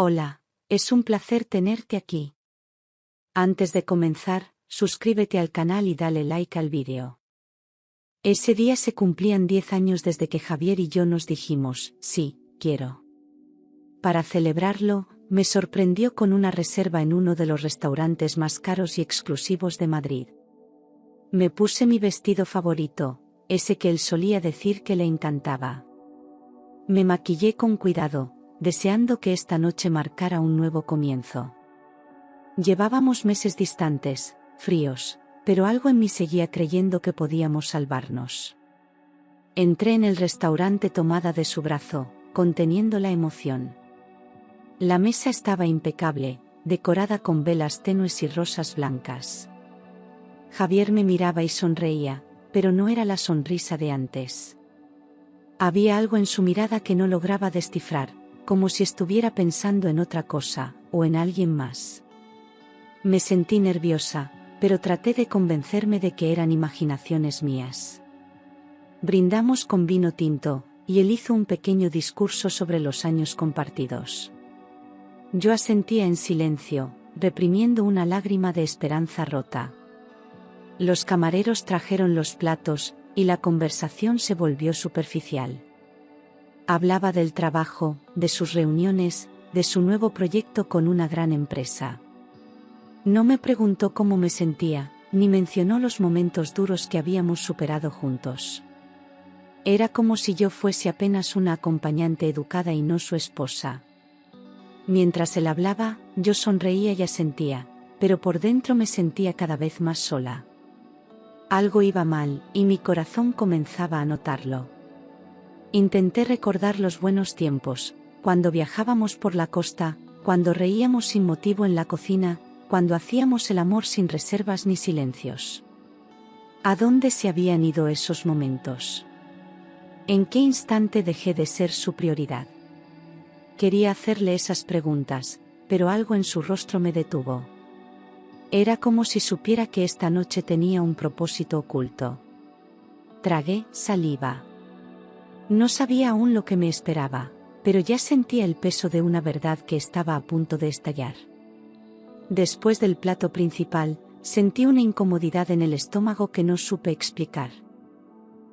Hola, es un placer tenerte aquí. Antes de comenzar, suscríbete al canal y dale like al vídeo. Ese día se cumplían 10 años desde que Javier y yo nos dijimos, sí, quiero. Para celebrarlo, me sorprendió con una reserva en uno de los restaurantes más caros y exclusivos de Madrid. Me puse mi vestido favorito, ese que él solía decir que le encantaba. Me maquillé con cuidado, deseando que esta noche marcara un nuevo comienzo. Llevábamos meses distantes, fríos, pero algo en mí seguía creyendo que podíamos salvarnos. Entré en el restaurante tomada de su brazo, conteniendo la emoción. La mesa estaba impecable, decorada con velas tenues y rosas blancas. Javier me miraba y sonreía, pero no era la sonrisa de antes. Había algo en su mirada que no lograba descifrar, como si estuviera pensando en otra cosa, o en alguien más. Me sentí nerviosa, pero traté de convencerme de que eran imaginaciones mías. Brindamos con vino tinto, y él hizo un pequeño discurso sobre los años compartidos. Yo asentía en silencio, reprimiendo una lágrima de esperanza rota. Los camareros trajeron los platos, y la conversación se volvió superficial. Hablaba del trabajo, de sus reuniones, de su nuevo proyecto con una gran empresa. No me preguntó cómo me sentía, ni mencionó los momentos duros que habíamos superado juntos. Era como si yo fuese apenas una acompañante educada y no su esposa. Mientras él hablaba, yo sonreía y asentía, pero por dentro me sentía cada vez más sola. Algo iba mal, y mi corazón comenzaba a notarlo. Intenté recordar los buenos tiempos, cuando viajábamos por la costa, cuando reíamos sin motivo en la cocina, cuando hacíamos el amor sin reservas ni silencios. ¿A dónde se habían ido esos momentos? ¿En qué instante dejé de ser su prioridad? Quería hacerle esas preguntas, pero algo en su rostro me detuvo. Era como si supiera que esta noche tenía un propósito oculto. Tragué saliva. No sabía aún lo que me esperaba, pero ya sentía el peso de una verdad que estaba a punto de estallar. Después del plato principal, sentí una incomodidad en el estómago que no supe explicar.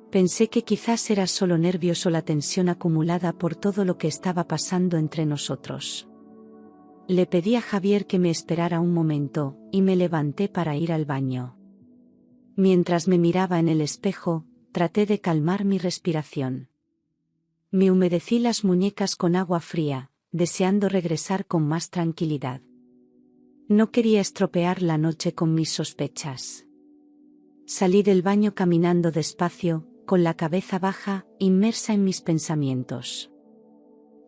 Pensé que quizás era solo nervios o la tensión acumulada por todo lo que estaba pasando entre nosotros. Le pedí a Javier que me esperara un momento, y me levanté para ir al baño. Mientras me miraba en el espejo, traté de calmar mi respiración. Me humedecí las muñecas con agua fría, deseando regresar con más tranquilidad. No quería estropear la noche con mis sospechas. Salí del baño caminando despacio, con la cabeza baja, inmersa en mis pensamientos.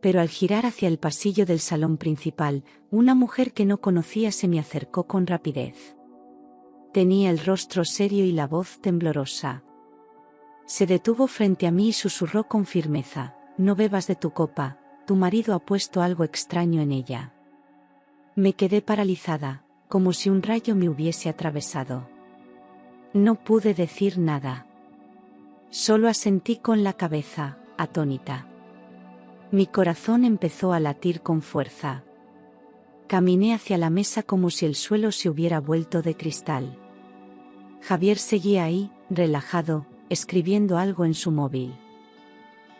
Pero al girar hacia el pasillo del salón principal, una mujer que no conocía se me acercó con rapidez. Tenía el rostro serio y la voz temblorosa. Se detuvo frente a mí y susurró con firmeza: «No bebas de tu copa, tu marido ha puesto algo extraño en ella». Me quedé paralizada, como si un rayo me hubiese atravesado. No pude decir nada. Solo asentí con la cabeza, atónita. Mi corazón empezó a latir con fuerza. Caminé hacia la mesa como si el suelo se hubiera vuelto de cristal. Javier seguía ahí, relajado, escribiendo algo en su móvil.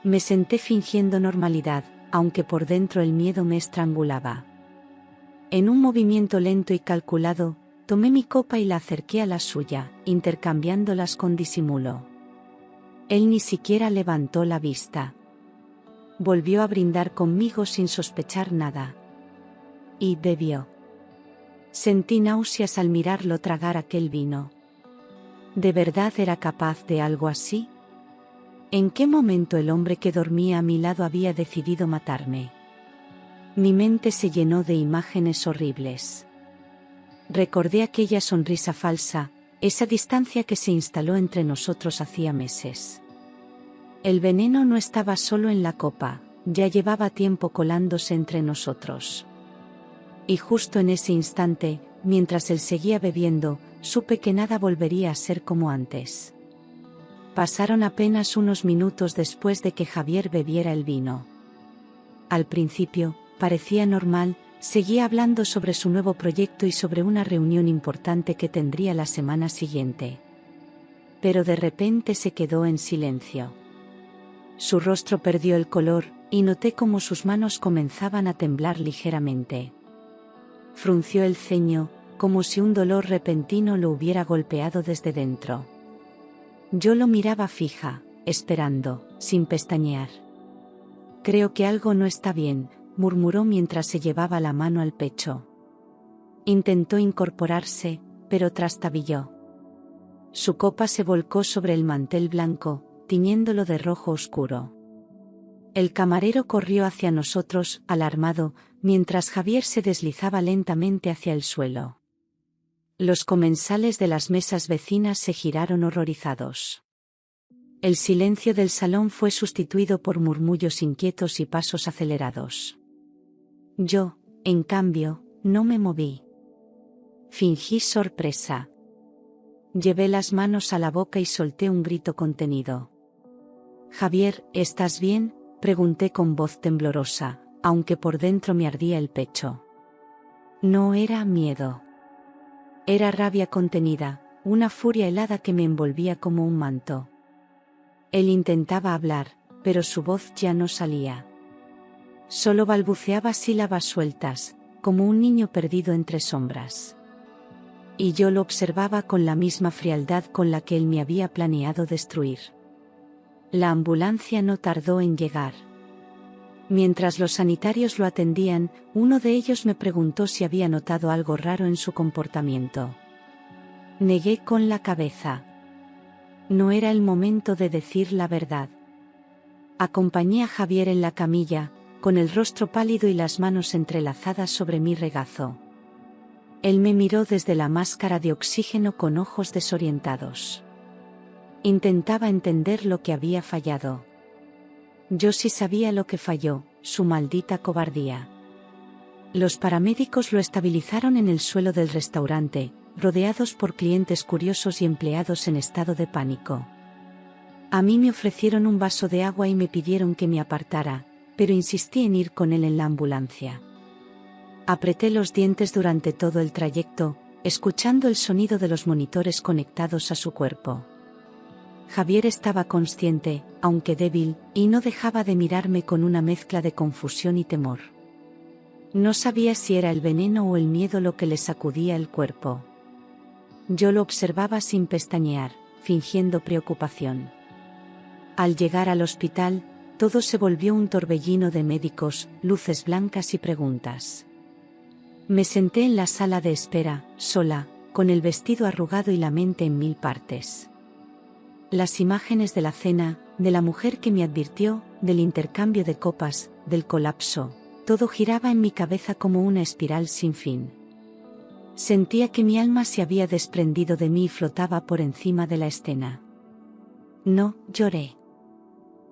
Me senté fingiendo normalidad, aunque por dentro el miedo me estrangulaba. En un movimiento lento y calculado, tomé mi copa y la acerqué a la suya, intercambiándolas con disimulo. Él ni siquiera levantó la vista. Volvió a brindar conmigo sin sospechar nada. Y bebió. Sentí náuseas al mirarlo tragar aquel vino. ¿De verdad era capaz de algo así? ¿En qué momento el hombre que dormía a mi lado había decidido matarme? Mi mente se llenó de imágenes horribles. Recordé aquella sonrisa falsa, esa distancia que se instaló entre nosotros hacía meses. El veneno no estaba solo en la copa, ya llevaba tiempo colándose entre nosotros. Y justo en ese instante, mientras él seguía bebiendo, supe que nada volvería a ser como antes. Pasaron apenas unos minutos después de que Javier bebiera el vino. Al principio, parecía normal, seguía hablando sobre su nuevo proyecto y sobre una reunión importante que tendría la semana siguiente. Pero de repente se quedó en silencio. Su rostro perdió el color, y noté cómo sus manos comenzaban a temblar ligeramente. Frunció el ceño, como si un dolor repentino lo hubiera golpeado desde dentro. Yo lo miraba fija, esperando, sin pestañear. «Creo que algo no está bien», murmuró mientras se llevaba la mano al pecho. Intentó incorporarse, pero trastabilló. Su copa se volcó sobre el mantel blanco, tiñéndolo de rojo oscuro. El camarero corrió hacia nosotros, alarmado, mientras Javier se deslizaba lentamente hacia el suelo. Los comensales de las mesas vecinas se giraron horrorizados. El silencio del salón fue sustituido por murmullos inquietos y pasos acelerados. Yo, en cambio, no me moví. Fingí sorpresa. Llevé las manos a la boca y solté un grito contenido. «Javier, ¿estás bien?», pregunté con voz temblorosa, aunque por dentro me ardía el pecho. No era miedo. Era rabia contenida, una furia helada que me envolvía como un manto. Él intentaba hablar, pero su voz ya no salía. Solo balbuceaba sílabas sueltas, como un niño perdido entre sombras. Y yo lo observaba con la misma frialdad con la que él me había planeado destruir. La ambulancia no tardó en llegar. Mientras los sanitarios lo atendían, uno de ellos me preguntó si había notado algo raro en su comportamiento. Negué con la cabeza. No era el momento de decir la verdad. Acompañé a Javier en la camilla, con el rostro pálido y las manos entrelazadas sobre mi regazo. Él me miró desde la máscara de oxígeno con ojos desorientados. Intentaba entender lo que había fallado. Yo sí sabía lo que falló, su maldita cobardía. Los paramédicos lo estabilizaron en el suelo del restaurante, rodeados por clientes curiosos y empleados en estado de pánico. A mí me ofrecieron un vaso de agua y me pidieron que me apartara, pero insistí en ir con él en la ambulancia. Apreté los dientes durante todo el trayecto, escuchando el sonido de los monitores conectados a su cuerpo. Javier estaba consciente, aunque débil, y no dejaba de mirarme con una mezcla de confusión y temor. No sabía si era el veneno o el miedo lo que le sacudía el cuerpo. Yo lo observaba sin pestañear, fingiendo preocupación. Al llegar al hospital, todo se volvió un torbellino de médicos, luces blancas y preguntas. Me senté en la sala de espera, sola, con el vestido arrugado y la mente en mil partes. Las imágenes de la cena, de la mujer que me advirtió, del intercambio de copas, del colapso, todo giraba en mi cabeza como una espiral sin fin. Sentía que mi alma se había desprendido de mí y flotaba por encima de la escena. No, lloré.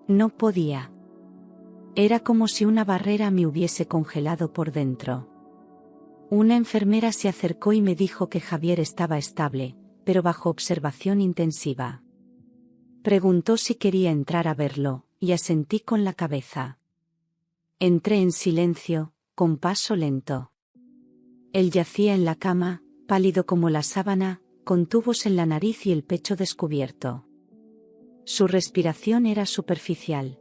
No podía. Era como si una barrera me hubiese congelado por dentro. Una enfermera se acercó y me dijo que Javier estaba estable, pero bajo observación intensiva. Preguntó si quería entrar a verlo, y asentí con la cabeza. Entré en silencio, con paso lento. Él yacía en la cama, pálido como la sábana, con tubos en la nariz y el pecho descubierto. Su respiración era superficial.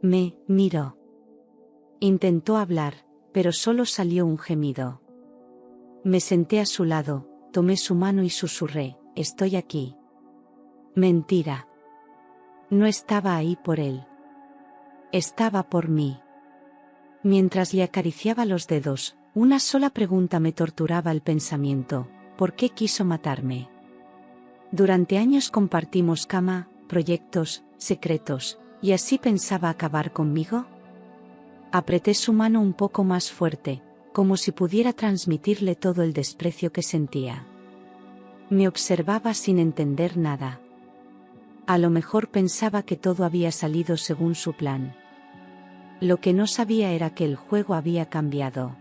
Me miró. Intentó hablar, pero solo salió un gemido. Me senté a su lado, tomé su mano y susurré: «Estoy aquí». Mentira. No estaba ahí por él. Estaba por mí. Mientras le acariciaba los dedos, una sola pregunta me torturaba el pensamiento: ¿por qué quiso matarme? Durante años compartimos cama, proyectos, secretos, ¿y así pensaba acabar conmigo? Apreté su mano un poco más fuerte, como si pudiera transmitirle todo el desprecio que sentía. Me observaba sin entender nada. A lo mejor pensaba que todo había salido según su plan. Lo que no sabía era que el juego había cambiado.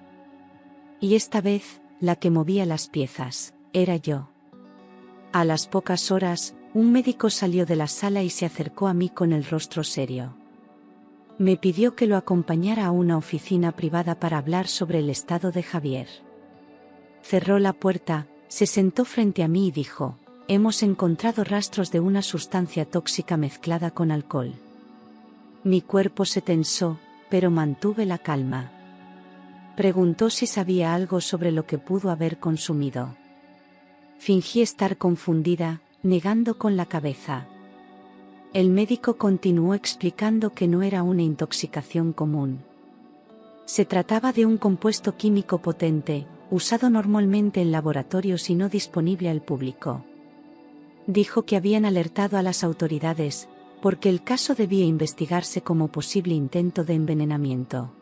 Y esta vez, la que movía las piezas, era yo. A las pocas horas, un médico salió de la sala y se acercó a mí con el rostro serio. Me pidió que lo acompañara a una oficina privada para hablar sobre el estado de Javier. Cerró la puerta, se sentó frente a mí y dijo: hemos encontrado rastros de una sustancia tóxica mezclada con alcohol. Mi cuerpo se tensó, pero mantuve la calma. Preguntó si sabía algo sobre lo que pudo haber consumido. Fingí estar confundida, negando con la cabeza. El médico continuó explicando que no era una intoxicación común. Se trataba de un compuesto químico potente, usado normalmente en laboratorios y no disponible al público. Dijo que habían alertado a las autoridades, porque el caso debía investigarse como posible intento de envenenamiento.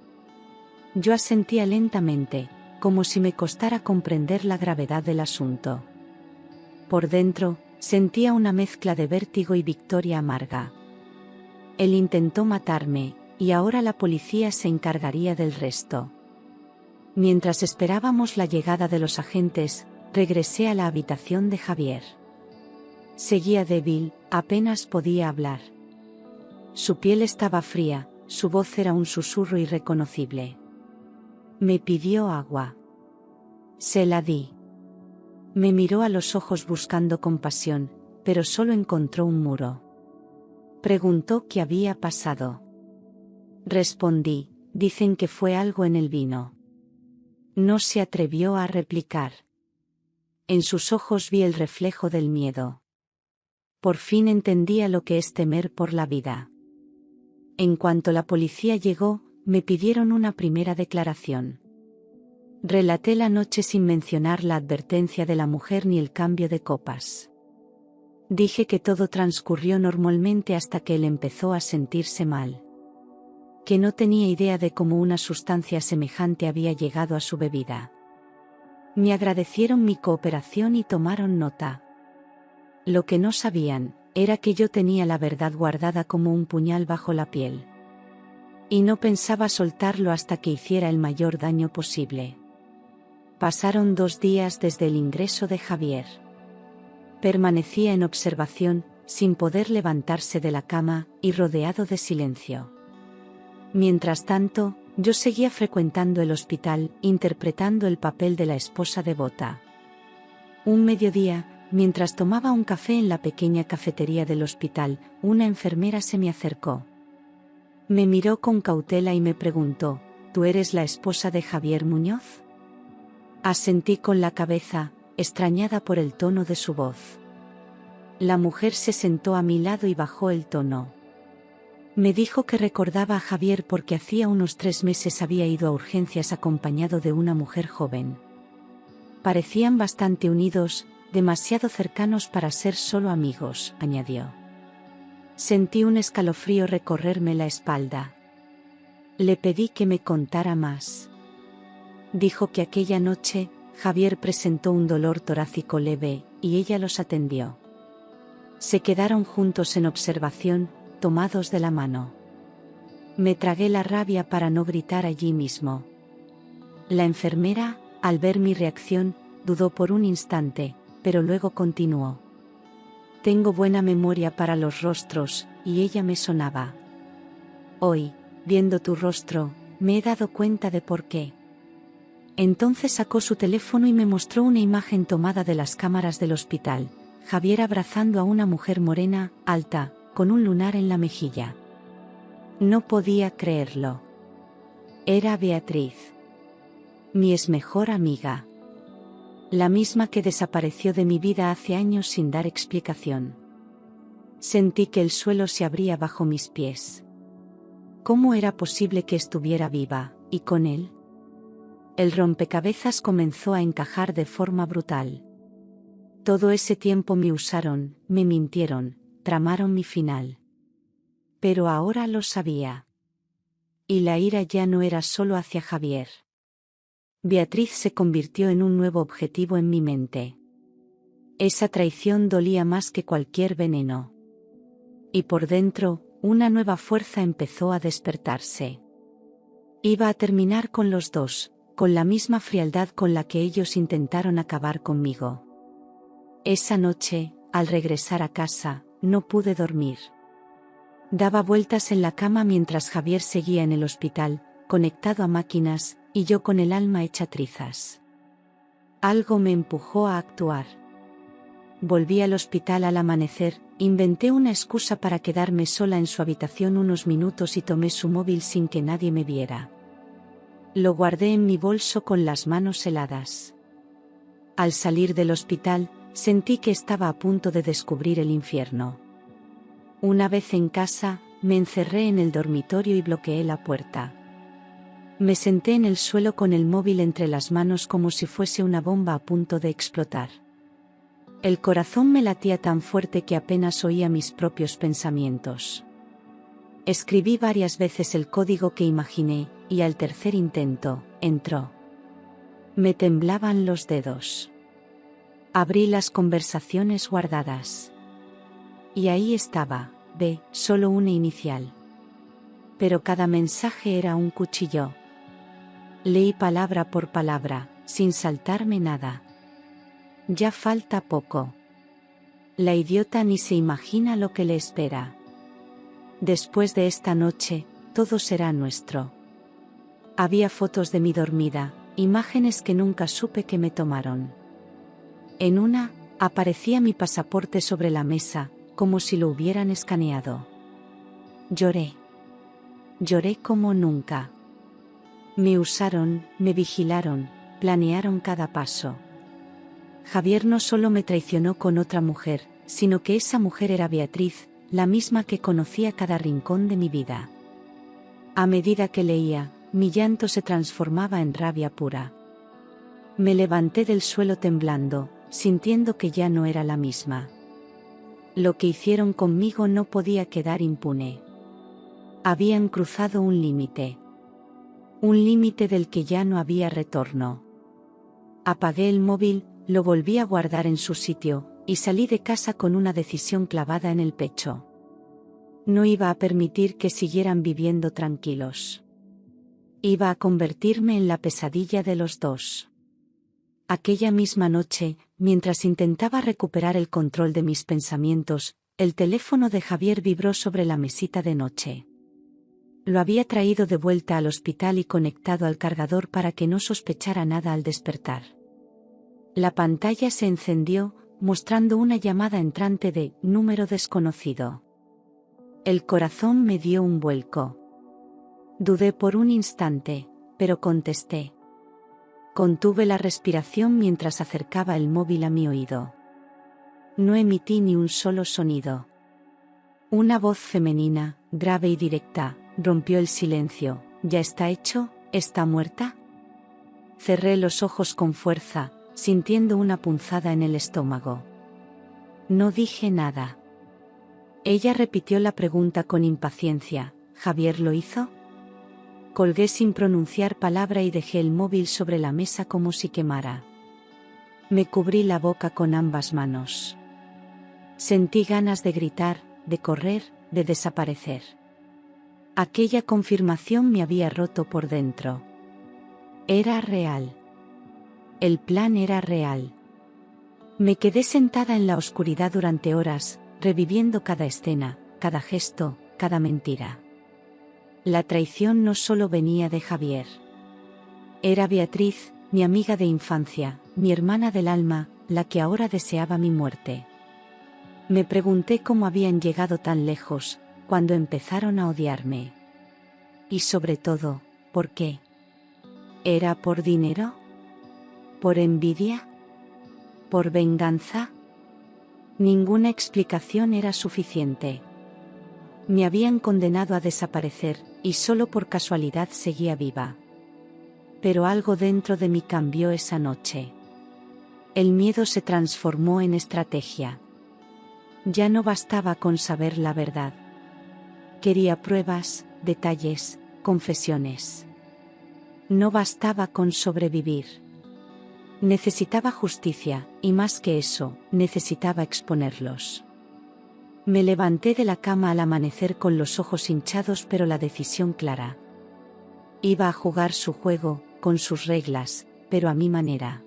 Yo asentía lentamente, como si me costara comprender la gravedad del asunto. Por dentro, sentía una mezcla de vértigo y victoria amarga. Él intentó matarme, y ahora la policía se encargaría del resto. Mientras esperábamos la llegada de los agentes, regresé a la habitación de Javier. Seguía débil, apenas podía hablar. Su piel estaba fría, su voz era un susurro irreconocible. Me pidió agua. Se la di. Me miró a los ojos buscando compasión, pero solo encontró un muro. Preguntó qué había pasado. Respondí: dicen que fue algo en el vino. No se atrevió a replicar. En sus ojos vi el reflejo del miedo. Por fin entendía lo que es temer por la vida. En cuanto la policía llegó, me pidieron una primera declaración. Relaté la noche sin mencionar la advertencia de la mujer ni el cambio de copas. Dije que todo transcurrió normalmente hasta que él empezó a sentirse mal. Que no tenía idea de cómo una sustancia semejante había llegado a su bebida. Me agradecieron mi cooperación y tomaron nota. Lo que no sabían, era que yo tenía la verdad guardada como un puñal bajo la piel. Y no pensaba soltarlo hasta que hiciera el mayor daño posible. Pasaron 2 días desde el ingreso de Javier. Permanecía en observación, sin poder levantarse de la cama, y rodeado de silencio. Mientras tanto, yo seguía frecuentando el hospital, interpretando el papel de la esposa devota. Un mediodía, mientras tomaba un café en la pequeña cafetería del hospital, una enfermera se me acercó. Me miró con cautela y me preguntó: ¿tú eres la esposa de Javier Muñoz? Asentí con la cabeza, extrañada por el tono de su voz. La mujer se sentó a mi lado y bajó el tono. Me dijo que recordaba a Javier porque hacía unos 3 meses había ido a urgencias acompañado de una mujer joven. Parecían bastante unidos, demasiado cercanos para ser solo amigos, añadió. Sentí un escalofrío recorrerme la espalda. Le pedí que me contara más. Dijo que aquella noche, Javier presentó un dolor torácico leve, y ella los atendió. Se quedaron juntos en observación, tomados de la mano. Me tragué la rabia para no gritar allí mismo. La enfermera, al ver mi reacción, dudó por un instante, pero luego continuó. Tengo buena memoria para los rostros, y ella me sonaba. Hoy, viendo tu rostro, me he dado cuenta de por qué. Entonces sacó su teléfono y me mostró una imagen tomada de las cámaras del hospital, Javier abrazando a una mujer morena, alta, con un lunar en la mejilla. No podía creerlo. Era Beatriz. Mi mejor amiga. La misma que desapareció de mi vida hace años sin dar explicación. Sentí que el suelo se abría bajo mis pies. ¿Cómo era posible que estuviera viva, y con él? El rompecabezas comenzó a encajar de forma brutal. Todo ese tiempo me usaron, me mintieron, tramaron mi final. Pero ahora lo sabía. Y la ira ya no era solo hacia Javier. Beatriz se convirtió en un nuevo objetivo en mi mente. Esa traición dolía más que cualquier veneno. Y por dentro, una nueva fuerza empezó a despertarse. Iba a terminar con los dos, con la misma frialdad con la que ellos intentaron acabar conmigo. Esa noche, al regresar a casa, no pude dormir. Daba vueltas en la cama mientras Javier seguía en el hospital, conectado a máquinas, y yo con el alma hecha trizas. Algo me empujó a actuar. Volví al hospital al amanecer, inventé una excusa para quedarme sola en su habitación unos minutos y tomé su móvil sin que nadie me viera. Lo guardé en mi bolso con las manos heladas. Al salir del hospital, sentí que estaba a punto de descubrir el infierno. Una vez en casa, me encerré en el dormitorio y bloqueé la puerta. Me senté en el suelo con el móvil entre las manos como si fuese una bomba a punto de explotar. El corazón me latía tan fuerte que apenas oía mis propios pensamientos. Escribí varias veces el código que imaginé, y al tercer intento, entró. Me temblaban los dedos. Abrí las conversaciones guardadas. Y ahí estaba, solo una inicial. Pero cada mensaje era un cuchillo. Leí palabra por palabra, sin saltarme nada. Ya falta poco. La idiota ni se imagina lo que le espera. Después de esta noche, todo será nuestro. Había fotos de mí dormida, imágenes que nunca supe que me tomaron. En una, aparecía mi pasaporte sobre la mesa, como si lo hubieran escaneado. Lloré. Lloré como nunca. Me usaron, me vigilaron, planearon cada paso. Javier no solo me traicionó con otra mujer, sino que esa mujer era Beatriz, la misma que conocía cada rincón de mi vida. A medida que leía, mi llanto se transformaba en rabia pura. Me levanté del suelo temblando, sintiendo que ya no era la misma. Lo que hicieron conmigo no podía quedar impune. Habían cruzado un límite. Un límite del que ya no había retorno. Apagué el móvil, lo volví a guardar en su sitio, y salí de casa con una decisión clavada en el pecho. No iba a permitir que siguieran viviendo tranquilos. Iba a convertirme en la pesadilla de los dos. Aquella misma noche, mientras intentaba recuperar el control de mis pensamientos, el teléfono de Javier vibró sobre la mesita de noche. Lo había traído de vuelta al hospital y conectado al cargador para que no sospechara nada al despertar. La pantalla se encendió, mostrando una llamada entrante de número desconocido. El corazón me dio un vuelco. Dudé por un instante, pero contesté. Contuve la respiración mientras acercaba el móvil a mi oído. No emití ni un solo sonido. Una voz femenina, grave y directa, rompió el silencio. ¿Ya está hecho? ¿Está muerta? Cerré los ojos con fuerza, sintiendo una punzada en el estómago. No dije nada. Ella repitió la pregunta con impaciencia. ¿Javier lo hizo? Colgué sin pronunciar palabra y dejé el móvil sobre la mesa como si quemara. Me cubrí la boca con ambas manos. Sentí ganas de gritar, de correr, de desaparecer. Aquella confirmación me había roto por dentro. Era real. El plan era real. Me quedé sentada en la oscuridad durante horas, reviviendo cada escena, cada gesto, cada mentira. La traición no solo venía de Javier. Era Beatriz, mi amiga de infancia, mi hermana del alma, la que ahora deseaba mi muerte. Me pregunté cómo habían llegado tan lejos, cuando empezaron a odiarme. Y sobre todo, ¿por qué? ¿Era por dinero? ¿Por envidia? ¿Por venganza? Ninguna explicación era suficiente. Me habían condenado a desaparecer, y solo por casualidad seguía viva. Pero algo dentro de mí cambió esa noche. El miedo se transformó en estrategia. Ya no bastaba con saber la verdad. Quería pruebas, detalles, confesiones. No bastaba con sobrevivir. Necesitaba justicia, y más que eso, necesitaba exponerlos. Me levanté de la cama al amanecer con los ojos hinchados pero la decisión clara. Iba a jugar su juego, con sus reglas, pero a mi manera.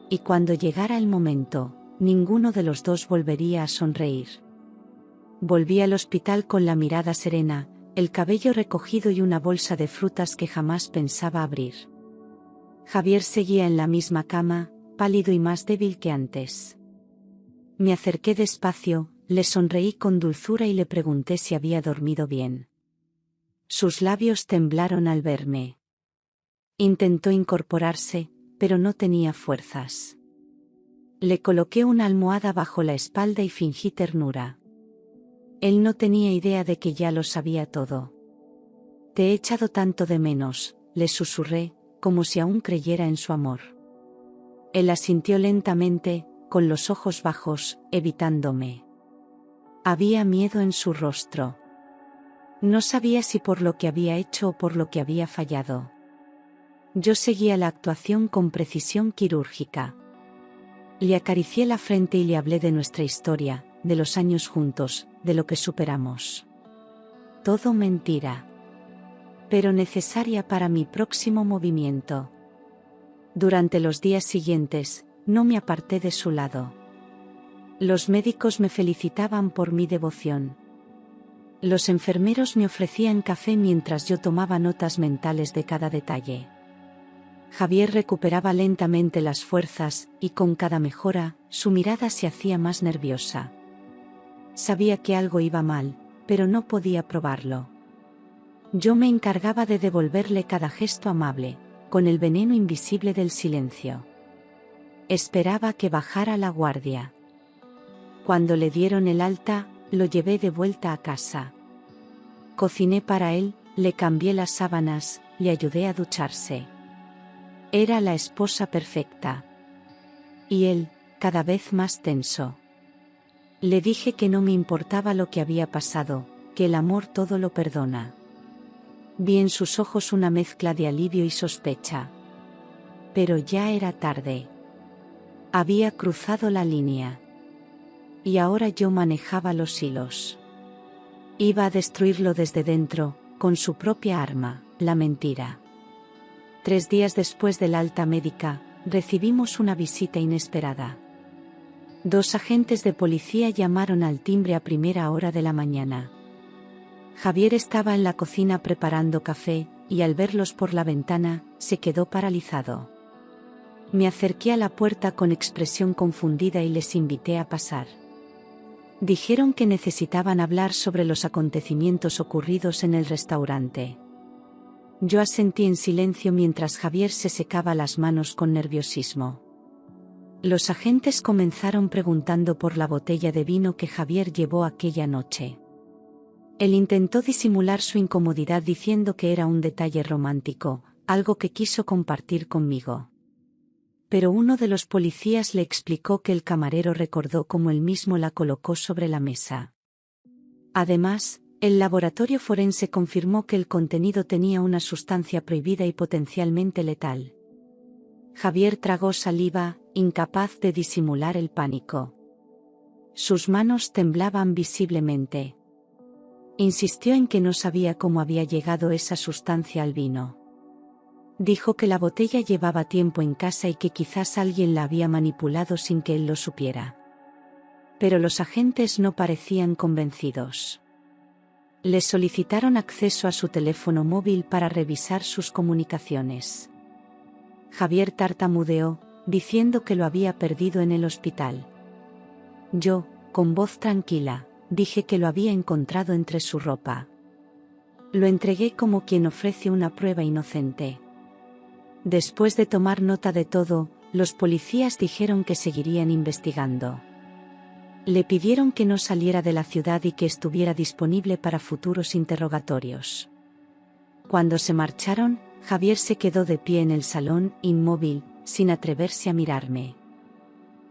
Y cuando llegara el momento, ninguno de los dos volvería a sonreír. Volví al hospital con la mirada serena, el cabello recogido y una bolsa de frutas que jamás pensaba abrir. Javier seguía en la misma cama, pálido y más débil que antes. Me acerqué despacio, le sonreí con dulzura y le pregunté si había dormido bien. Sus labios temblaron al verme. Intentó incorporarse, pero no tenía fuerzas. Le coloqué una almohada bajo la espalda y fingí ternura. Él no tenía idea de que ya lo sabía todo. Te he echado tanto de menos, le susurré, como si aún creyera en su amor. Él asintió lentamente, con los ojos bajos, evitándome. Había miedo en su rostro. No sabía si por lo que había hecho o por lo que había fallado. Yo seguía la actuación con precisión quirúrgica. Le acaricié la frente y le hablé de nuestra historia, de los años juntos, de lo que superamos. Todo mentira. Pero necesaria para mi próximo movimiento. Durante los días siguientes, no me aparté de su lado. Los médicos me felicitaban por mi devoción. Los enfermeros me ofrecían café mientras yo tomaba notas mentales de cada detalle. Javier recuperaba lentamente las fuerzas, y con cada mejora, su mirada se hacía más nerviosa. Sabía que algo iba mal, pero no podía probarlo. Yo me encargaba de devolverle cada gesto amable, con el veneno invisible del silencio. Esperaba que bajara la guardia. Cuando le dieron el alta, lo llevé de vuelta a casa. Cociné para él, le cambié las sábanas, le ayudé a ducharse. Era la esposa perfecta. Y él, cada vez más tenso. Le dije que no me importaba lo que había pasado, que el amor todo lo perdona. Vi en sus ojos una mezcla de alivio y sospecha. Pero ya era tarde. Había cruzado la línea. Y ahora yo manejaba los hilos. Iba a destruirlo desde dentro, con su propia arma, la mentira. 3 días después del alta médica, recibimos una visita inesperada. 2 agentes de policía llamaron al timbre a primera hora de la mañana. Javier estaba en la cocina preparando café, y al verlos por la ventana, se quedó paralizado. Me acerqué a la puerta con expresión confundida y les invité a pasar. Dijeron que necesitaban hablar sobre los acontecimientos ocurridos en el restaurante. Yo asentí en silencio mientras Javier se secaba las manos con nerviosismo. Los agentes comenzaron preguntando por la botella de vino que Javier llevó aquella noche. Él intentó disimular su incomodidad diciendo que era un detalle romántico, algo que quiso compartir conmigo. Pero uno de los policías le explicó que el camarero recordó cómo él mismo la colocó sobre la mesa. Además, el laboratorio forense confirmó que el contenido tenía una sustancia prohibida y potencialmente letal. Javier tragó saliva, incapaz de disimular el pánico. Sus manos temblaban visiblemente. Insistió en que no sabía cómo había llegado esa sustancia al vino. Dijo que la botella llevaba tiempo en casa y que quizás alguien la había manipulado sin que él lo supiera. Pero los agentes no parecían convencidos. Le solicitaron acceso a su teléfono móvil para revisar sus comunicaciones. Javier tartamudeó, diciendo que lo había perdido en el hospital. Yo, con voz tranquila, dije que lo había encontrado entre su ropa. Lo entregué como quien ofrece una prueba inocente. Después de tomar nota de todo, los policías dijeron que seguirían investigando. Le pidieron que no saliera de la ciudad y que estuviera disponible para futuros interrogatorios. Cuando se marcharon, Javier se quedó de pie en el salón, inmóvil, sin atreverse a mirarme.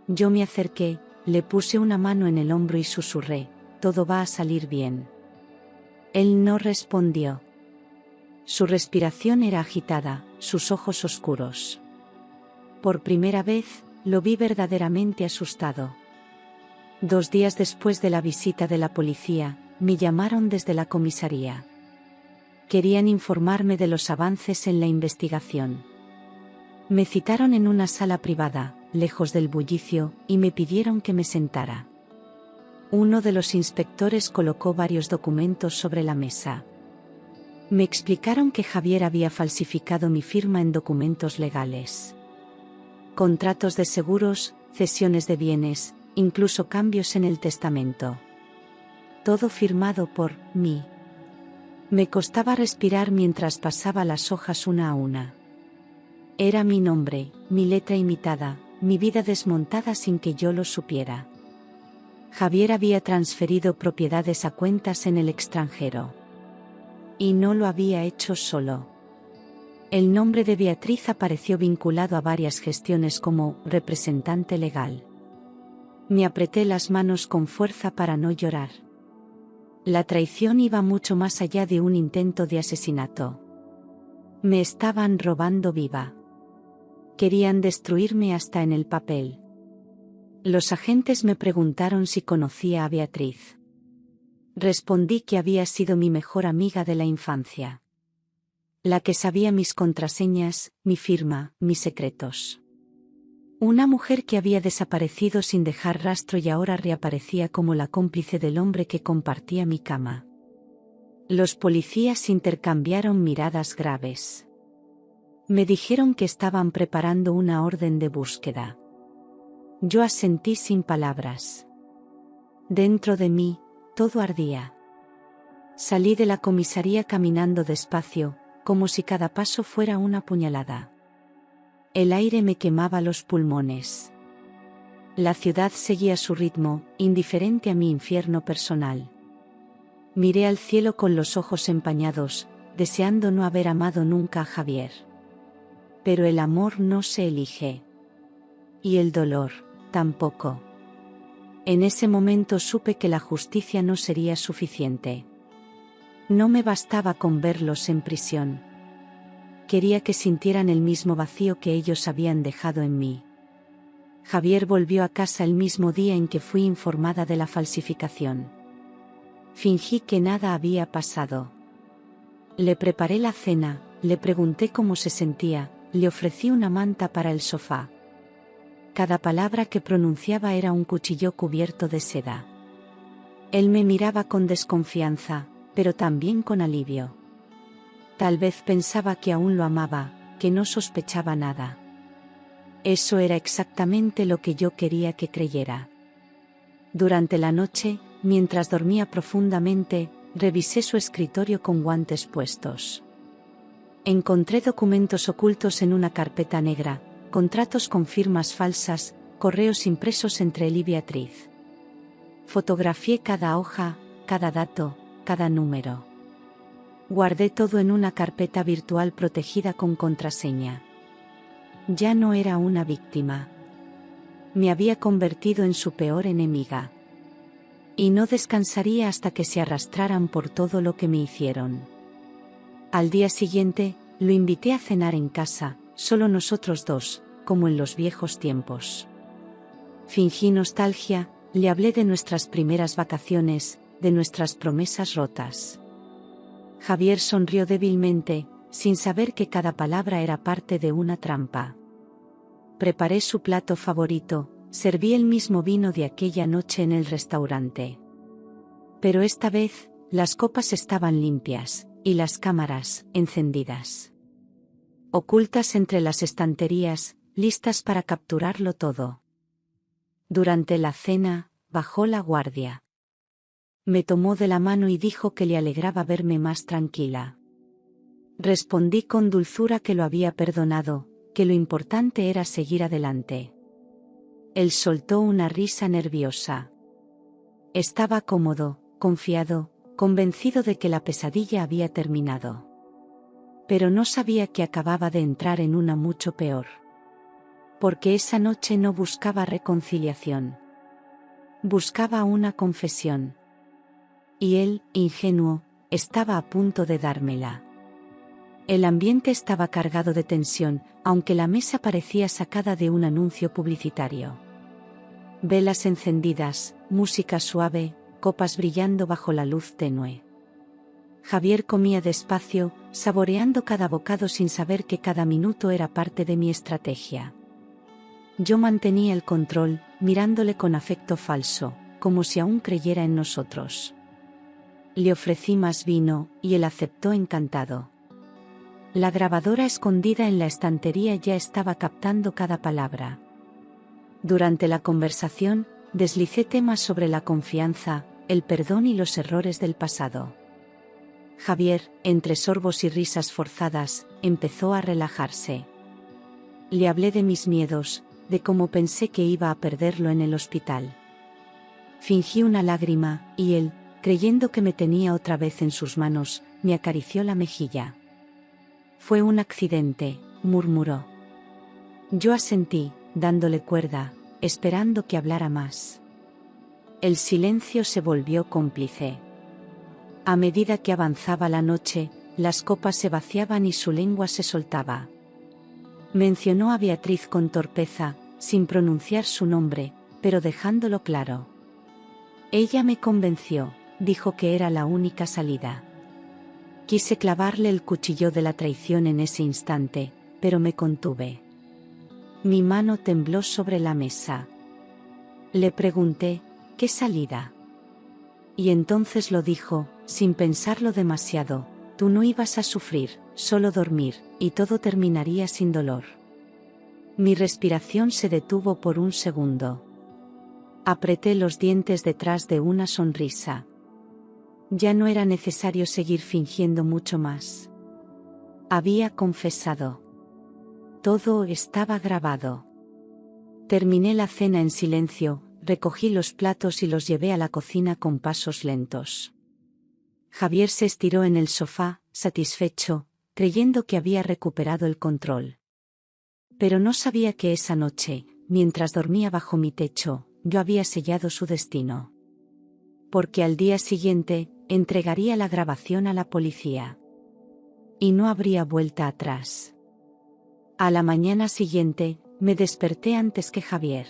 Yo me acerqué, le puse una mano en el hombro y susurré: «Todo va a salir bien». Él no respondió. Su respiración era agitada, sus ojos oscuros. Por primera vez, lo vi verdaderamente asustado. 2 días después de la visita de la policía, me llamaron desde la comisaría. Querían informarme de los avances en la investigación. Me citaron en una sala privada, lejos del bullicio, y me pidieron que me sentara. Uno de los inspectores colocó varios documentos sobre la mesa. Me explicaron que Javier había falsificado mi firma en documentos legales. Contratos de seguros, cesiones de bienes, incluso cambios en el testamento. Todo firmado por mí. Me costaba respirar mientras pasaba las hojas una a una. Era mi nombre, mi letra imitada, mi vida desmontada sin que yo lo supiera. Javier había transferido propiedades a cuentas en el extranjero. Y no lo había hecho solo. El nombre de Beatriz apareció vinculado a varias gestiones como representante legal. Me apreté las manos con fuerza para no llorar. La traición iba mucho más allá de un intento de asesinato. Me estaban robando viva. Querían destruirme hasta en el papel. Los agentes me preguntaron si conocía a Beatriz. Respondí que había sido mi mejor amiga de la infancia. La que sabía mis contraseñas, mi firma, mis secretos. Una mujer que había desaparecido sin dejar rastro y ahora reaparecía como la cómplice del hombre que compartía mi cama. Los policías intercambiaron miradas graves. Me dijeron que estaban preparando una orden de búsqueda. Yo asentí sin palabras. Dentro de mí, todo ardía. Salí de la comisaría caminando despacio, como si cada paso fuera una puñalada. El aire me quemaba los pulmones. La ciudad seguía su ritmo, indiferente a mi infierno personal. Miré al cielo con los ojos empañados, deseando no haber amado nunca a Javier. Pero el amor no se elige. Y el dolor, tampoco. En ese momento supe que la justicia no sería suficiente. No me bastaba con verlos en prisión. Quería que sintieran el mismo vacío que ellos habían dejado en mí. Javier volvió a casa el mismo día en que fui informada de la falsificación. Fingí que nada había pasado. Le preparé la cena, le pregunté cómo se sentía, le ofrecí una manta para el sofá. Cada palabra que pronunciaba era un cuchillo cubierto de seda. Él me miraba con desconfianza, pero también con alivio. Tal vez pensaba que aún lo amaba, que no sospechaba nada. Eso era exactamente lo que yo quería que creyera. Durante la noche, mientras dormía profundamente, revisé su escritorio con guantes puestos. Encontré documentos ocultos en una carpeta negra, contratos con firmas falsas, correos impresos entre él y Beatriz. Fotografié cada hoja, cada dato, cada número. Guardé todo en una carpeta virtual protegida con contraseña. Ya no era una víctima. Me había convertido en su peor enemiga. Y no descansaría hasta que se arrastraran por todo lo que me hicieron. Al día siguiente, lo invité a cenar en casa, solo nosotros dos, como en los viejos tiempos. Fingí nostalgia, le hablé de nuestras primeras vacaciones, de nuestras promesas rotas. Javier sonrió débilmente, sin saber que cada palabra era parte de una trampa. Preparé su plato favorito, serví el mismo vino de aquella noche en el restaurante. Pero esta vez, las copas estaban limpias, y las cámaras, encendidas. Ocultas entre las estanterías, listas para capturarlo todo. Durante la cena, bajó la guardia. Me tomó de la mano y dijo que le alegraba verme más tranquila. Respondí con dulzura que lo había perdonado, que lo importante era seguir adelante. Él soltó una risa nerviosa. Estaba cómodo, confiado, convencido de que la pesadilla había terminado. Pero no sabía que acababa de entrar en una mucho peor. Porque esa noche no buscaba reconciliación. Buscaba una confesión. Y él, ingenuo, estaba a punto de dármela. El ambiente estaba cargado de tensión, aunque la mesa parecía sacada de un anuncio publicitario. Velas encendidas, música suave, copas brillando bajo la luz tenue. Javier comía despacio, saboreando cada bocado sin saber que cada minuto era parte de mi estrategia. Yo mantenía el control, mirándole con afecto falso, como si aún creyera en nosotros. Le ofrecí más vino, y él aceptó encantado. La grabadora escondida en la estantería ya estaba captando cada palabra. Durante la conversación, deslicé temas sobre la confianza, el perdón y los errores del pasado. Javier, entre sorbos y risas forzadas, empezó a relajarse. Le hablé de mis miedos, de cómo pensé que iba a perderlo en el hospital. Fingí una lágrima, y él, creyendo que me tenía otra vez en sus manos, me acarició la mejilla. Fue un accidente, murmuró. Yo asentí, dándole cuerda, esperando que hablara más. El silencio se volvió cómplice. A medida que avanzaba la noche, las copas se vaciaban y su lengua se soltaba. Mencionó a Beatriz con torpeza, sin pronunciar su nombre, pero dejándolo claro. Ella me convenció, dijo que era la única salida. Quise clavarle el cuchillo de la traición en ese instante, pero me contuve. Mi mano tembló sobre la mesa. Le pregunté, ¿qué salida? Y entonces lo dijo, sin pensarlo demasiado, tú no ibas a sufrir, solo dormir, y todo terminaría sin dolor. Mi respiración se detuvo por un segundo. Apreté los dientes detrás de una sonrisa. Ya no era necesario seguir fingiendo mucho más. Había confesado. Todo estaba grabado. Terminé la cena en silencio, recogí los platos y los llevé a la cocina con pasos lentos. Javier se estiró en el sofá, satisfecho, creyendo que había recuperado el control. Pero no sabía que esa noche, mientras dormía bajo mi techo, yo había sellado su destino. Porque al día siguiente, entregaría la grabación a la policía. Y no habría vuelta atrás. A la mañana siguiente, me desperté antes que Javier.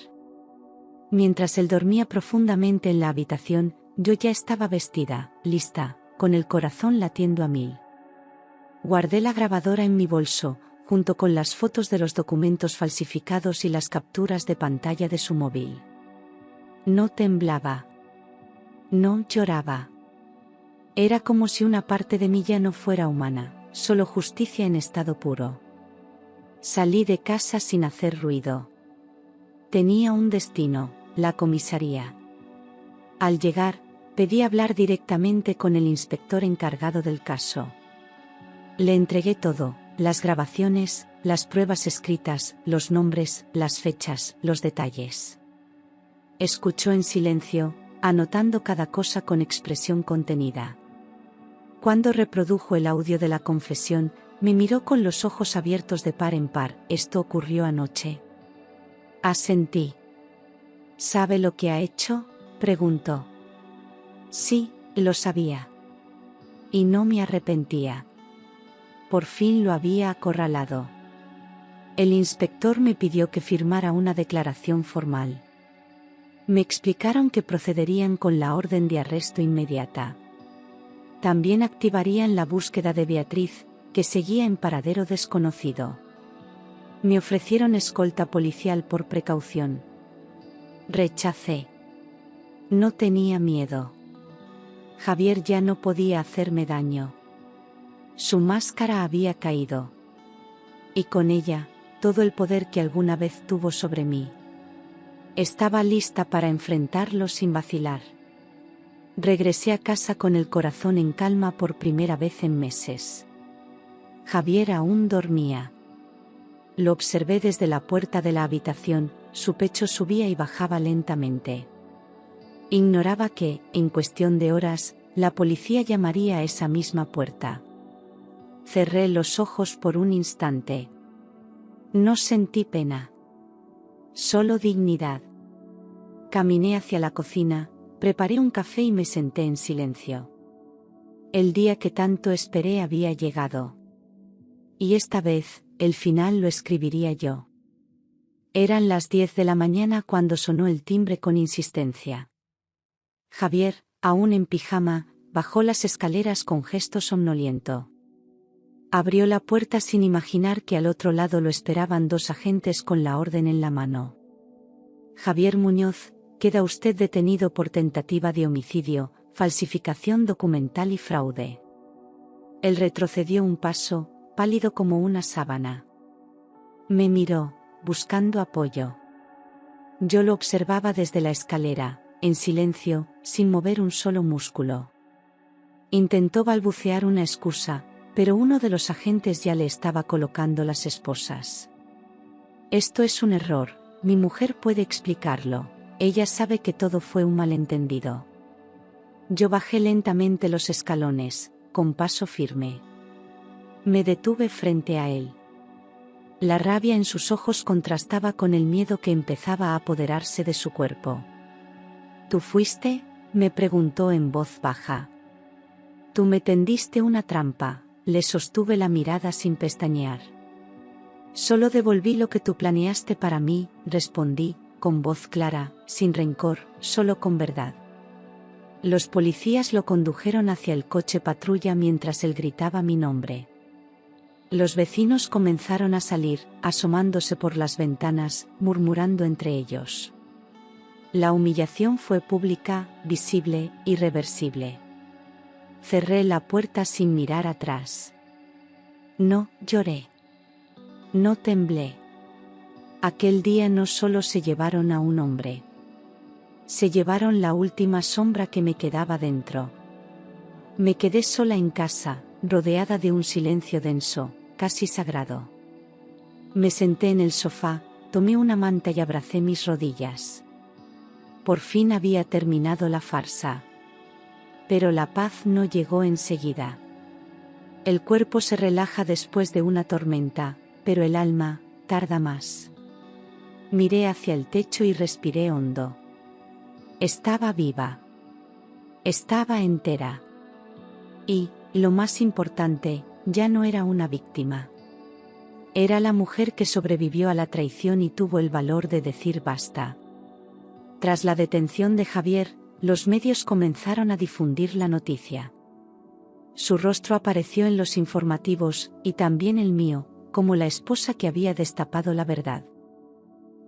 Mientras él dormía profundamente en la habitación, yo ya estaba vestida, lista, con el corazón latiendo a 1000. Guardé la grabadora en mi bolso, junto con las fotos de los documentos falsificados y las capturas de pantalla de su móvil. No temblaba. No lloraba. Era como si una parte de mí ya no fuera humana, solo justicia en estado puro. Salí de casa sin hacer ruido. Tenía un destino, la comisaría. Al llegar, pedí hablar directamente con el inspector encargado del caso. Le entregué todo, las grabaciones, las pruebas escritas, los nombres, las fechas, los detalles. Escuchó en silencio, anotando cada cosa con expresión contenida. Cuando reprodujo el audio de la confesión, me miró con los ojos abiertos de par en par. ¿Esto ocurrió anoche? Asentí. ¿Sabe lo que ha hecho?, preguntó. Sí, lo sabía. Y no me arrepentía. Por fin lo había acorralado. El inspector me pidió que firmara una declaración formal. Me explicaron que procederían con la orden de arresto inmediata. También activarían la búsqueda de Beatriz, que seguía en paradero desconocido. Me ofrecieron escolta policial por precaución. Rechacé. No tenía miedo. Javier ya no podía hacerme daño. Su máscara había caído. Y con ella, todo el poder que alguna vez tuvo sobre mí. Estaba lista para enfrentarlo sin vacilar. Regresé a casa con el corazón en calma por primera vez en meses. Javier aún dormía. Lo observé desde la puerta de la habitación, su pecho subía y bajaba lentamente. Ignoraba que, en cuestión de horas, la policía llamaría a esa misma puerta. Cerré los ojos por un instante. No sentí pena. Solo dignidad. Caminé hacia la cocina, preparé un café y me senté en silencio. El día que tanto esperé había llegado. Y esta vez, el final lo escribiría yo. Eran las 10 de la mañana cuando sonó el timbre con insistencia. Javier, aún en pijama, bajó las escaleras con gesto somnoliento. Abrió la puerta sin imaginar que al otro lado lo esperaban 2 agentes con la orden en la mano. Javier Muñoz, queda usted detenido por tentativa de homicidio, falsificación documental y fraude. Él retrocedió un paso, pálido como una sábana. Me miró, buscando apoyo. Yo lo observaba desde la escalera, en silencio, sin mover un solo músculo. Intentó balbucear una excusa, pero uno de los agentes ya le estaba colocando las esposas. Esto es un error, mi mujer puede explicarlo, ella sabe que todo fue un malentendido. Yo bajé lentamente los escalones, con paso firme. Me detuve frente a él. La rabia en sus ojos contrastaba con el miedo que empezaba a apoderarse de su cuerpo. ¿Tú fuiste?, me preguntó en voz baja. Tú me tendiste una trampa, le sostuve la mirada sin pestañear. Solo devolví lo que tú planeaste para mí, respondí, con voz clara, sin rencor, solo con verdad. Los policías lo condujeron hacia el coche patrulla mientras él gritaba mi nombre. Los vecinos comenzaron a salir, asomándose por las ventanas, murmurando entre ellos. La humillación fue pública, visible, irreversible. Cerré la puerta sin mirar atrás. No lloré. No temblé. Aquel día no solo se llevaron a un hombre. Se llevaron la última sombra que me quedaba dentro. Me quedé sola en casa, rodeada de un silencio denso, casi sagrado. Me senté en el sofá, tomé una manta y abracé mis rodillas. Por fin había terminado la farsa. Pero la paz no llegó enseguida. El cuerpo se relaja después de una tormenta, pero el alma tarda más. Miré hacia el techo y respiré hondo. Estaba viva. Estaba entera. Y, lo más importante, ya no era una víctima. Era la mujer que sobrevivió a la traición y tuvo el valor de decir basta. Tras la detención de Javier, los medios comenzaron a difundir la noticia. Su rostro apareció en los informativos, y también el mío, como la esposa que había destapado la verdad.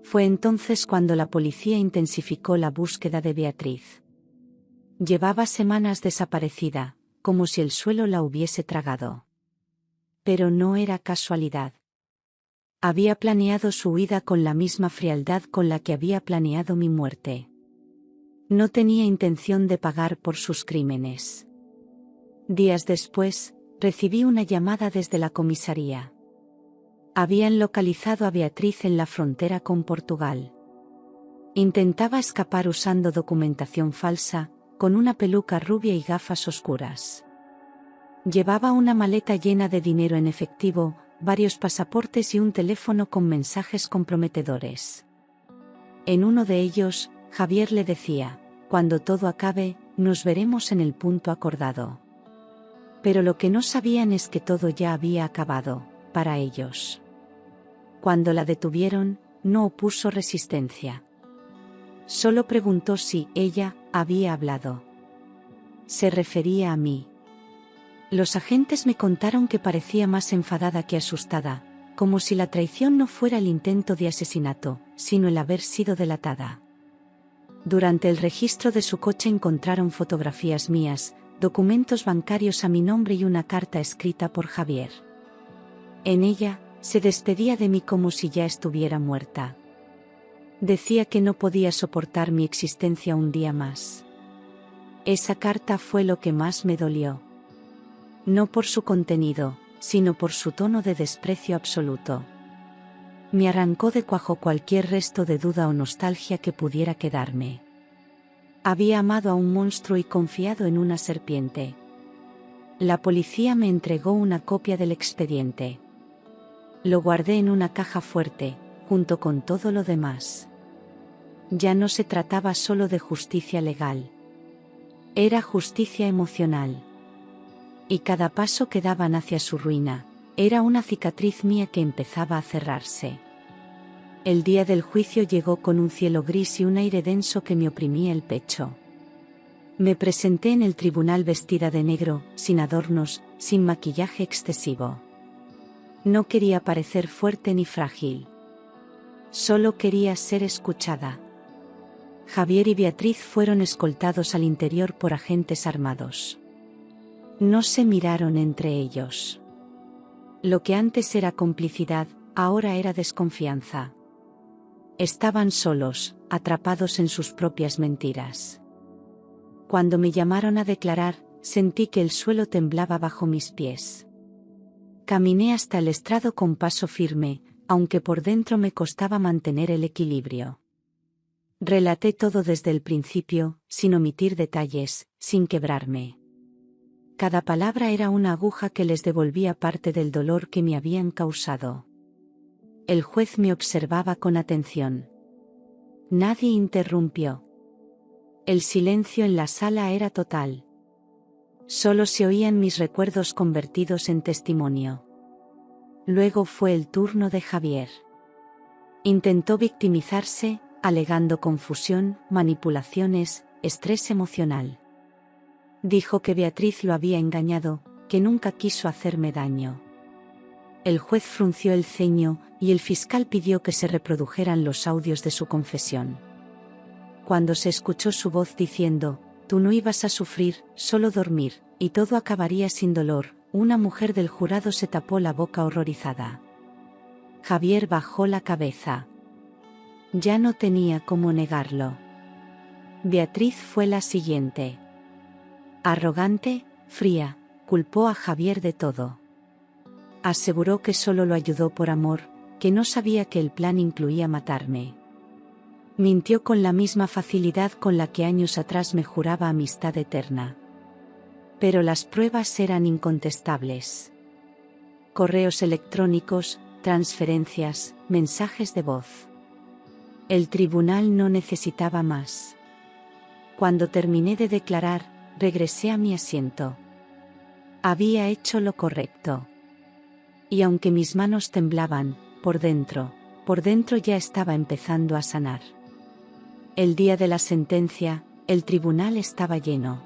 Fue entonces cuando la policía intensificó la búsqueda de Beatriz. Llevaba semanas desaparecida, como si el suelo la hubiese tragado. Pero no era casualidad. Había planeado su huida con la misma frialdad con la que había planeado mi muerte. No tenía intención de pagar por sus crímenes. Días después, recibí una llamada desde la comisaría. Habían localizado a Beatriz en la frontera con Portugal. Intentaba escapar usando documentación falsa, con una peluca rubia y gafas oscuras. Llevaba una maleta llena de dinero en efectivo, varios pasaportes y un teléfono con mensajes comprometedores. En uno de ellos, Javier le decía: cuando todo acabe, nos veremos en el punto acordado. Pero lo que no sabían es que todo ya había acabado, para ellos. Cuando la detuvieron, no opuso resistencia. Solo preguntó si ella había hablado. Se refería a mí. Los agentes me contaron que parecía más enfadada que asustada, como si la traición no fuera el intento de asesinato, sino el haber sido delatada. Durante el registro de su coche encontraron fotografías mías, documentos bancarios a mi nombre y una carta escrita por Javier. En ella, se despedía de mí como si ya estuviera muerta. Decía que no podía soportar mi existencia un día más. Esa carta fue lo que más me dolió. No por su contenido, sino por su tono de desprecio absoluto. Me arrancó de cuajo cualquier resto de duda o nostalgia que pudiera quedarme. Había amado a un monstruo y confiado en una serpiente. La policía me entregó una copia del expediente. Lo guardé en una caja fuerte, junto con todo lo demás. Ya no se trataba solo de justicia legal. Era justicia emocional. Y cada paso que daban hacia su ruina, era una cicatriz mía que empezaba a cerrarse. El día del juicio llegó con un cielo gris y un aire denso que me oprimía el pecho. Me presenté en el tribunal vestida de negro, sin adornos, sin maquillaje excesivo. No quería parecer fuerte ni frágil. Solo quería ser escuchada. Javier y Beatriz fueron escoltados al interior por agentes armados. No se miraron entre ellos. Lo que antes era complicidad, ahora era desconfianza. Estaban solos, atrapados en sus propias mentiras. Cuando me llamaron a declarar, sentí que el suelo temblaba bajo mis pies. Caminé hasta el estrado con paso firme, aunque por dentro me costaba mantener el equilibrio. Relaté todo desde el principio, sin omitir detalles, sin quebrarme. Cada palabra era una aguja que les devolvía parte del dolor que me habían causado. El juez me observaba con atención. Nadie interrumpió. El silencio en la sala era total. Solo se oían mis recuerdos convertidos en testimonio. Luego fue el turno de Javier. Intentó victimizarse, alegando confusión, manipulaciones, estrés emocional. Dijo que Beatriz lo había engañado, que nunca quiso hacerme daño. El juez frunció el ceño, y el fiscal pidió que se reprodujeran los audios de su confesión. Cuando se escuchó su voz diciendo, «Tú no ibas a sufrir, solo dormir, y todo acabaría sin dolor», una mujer del jurado se tapó la boca horrorizada. Javier bajó la cabeza. Ya no tenía cómo negarlo. Beatriz fue la siguiente. Arrogante, fría, culpó a Javier de todo. Aseguró que solo lo ayudó por amor, que no sabía que el plan incluía matarme. Mintió con la misma facilidad con la que años atrás me juraba amistad eterna. Pero las pruebas eran incontestables. Correos electrónicos, transferencias, mensajes de voz. El tribunal no necesitaba más. Cuando terminé de declarar, regresé a mi asiento. Había hecho lo correcto. Y aunque mis manos temblaban, por dentro ya estaba empezando a sanar. El día de la sentencia, el tribunal estaba lleno.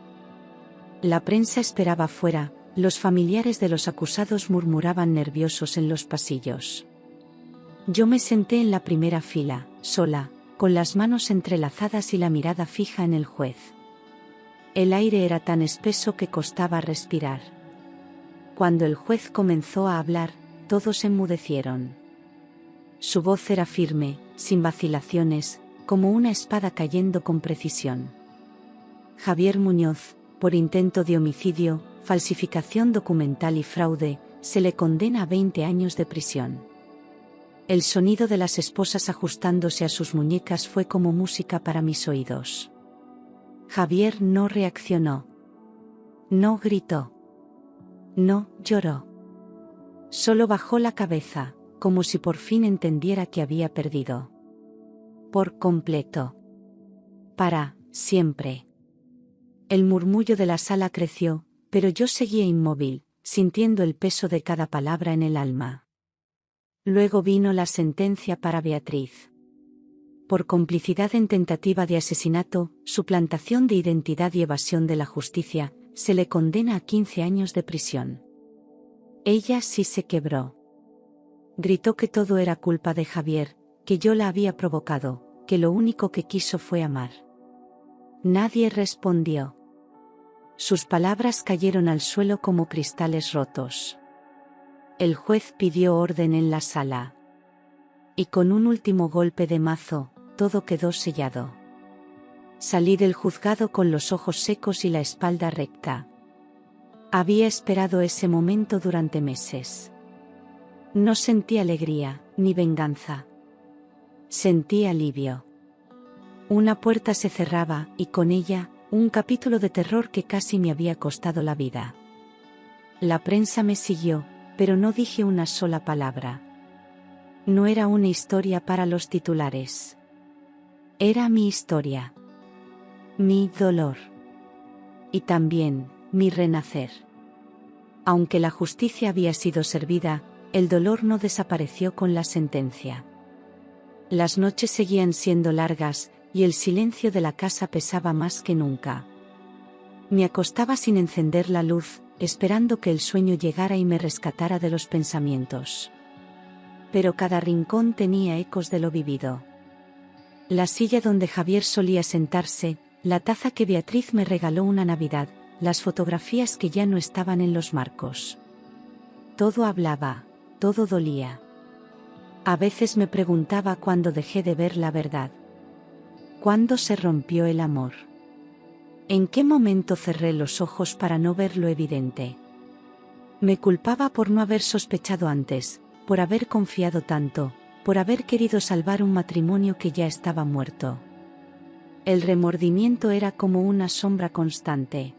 La prensa esperaba fuera, los familiares de los acusados murmuraban nerviosos en los pasillos. Yo me senté en la primera fila, sola, con las manos entrelazadas y la mirada fija en el juez. El aire era tan espeso que costaba respirar. Cuando el juez comenzó a hablar, todos enmudecieron. Su voz era firme, sin vacilaciones, como una espada cayendo con precisión. Javier Muñoz, por intento de homicidio, falsificación documental y fraude, se le condena a 20 años de prisión. El sonido de las esposas ajustándose a sus muñecas fue como música para mis oídos. Javier no reaccionó. No gritó. No lloró. Solo bajó la cabeza, como si por fin entendiera que había perdido. Por completo. Para siempre. El murmullo de la sala creció, pero yo seguía inmóvil, sintiendo el peso de cada palabra en el alma. Luego vino la sentencia para Beatriz. Por complicidad en tentativa de asesinato, suplantación de identidad y evasión de la justicia, se le condena a 15 años de prisión. Ella sí se quebró. Gritó que todo era culpa de Javier, que yo la había provocado, que lo único que quiso fue amar. Nadie respondió. Sus palabras cayeron al suelo como cristales rotos. El juez pidió orden en la sala. Y con un último golpe de mazo, todo quedó sellado. Salí del juzgado con los ojos secos y la espalda recta. Había esperado ese momento durante meses. No sentí alegría, ni venganza. Sentí alivio. Una puerta se cerraba, y con ella, un capítulo de terror que casi me había costado la vida. La prensa me siguió, pero no dije una sola palabra. No era una historia para los titulares. Era mi historia. Mi dolor. Y también, mi renacer. Aunque la justicia había sido servida, el dolor no desapareció con la sentencia. Las noches seguían siendo largas, y el silencio de la casa pesaba más que nunca. Me acostaba sin encender la luz, esperando que el sueño llegara y me rescatara de los pensamientos. Pero cada rincón tenía ecos de lo vivido. La silla donde Javier solía sentarse, la taza que Beatriz me regaló una Navidad, las fotografías que ya no estaban en los marcos. Todo hablaba, todo dolía. A veces me preguntaba cuándo dejé de ver la verdad. ¿Cuándo se rompió el amor? ¿En qué momento cerré los ojos para no ver lo evidente? Me culpaba por no haber sospechado antes, por haber confiado tanto, por haber querido salvar un matrimonio que ya estaba muerto. El remordimiento era como una sombra constante.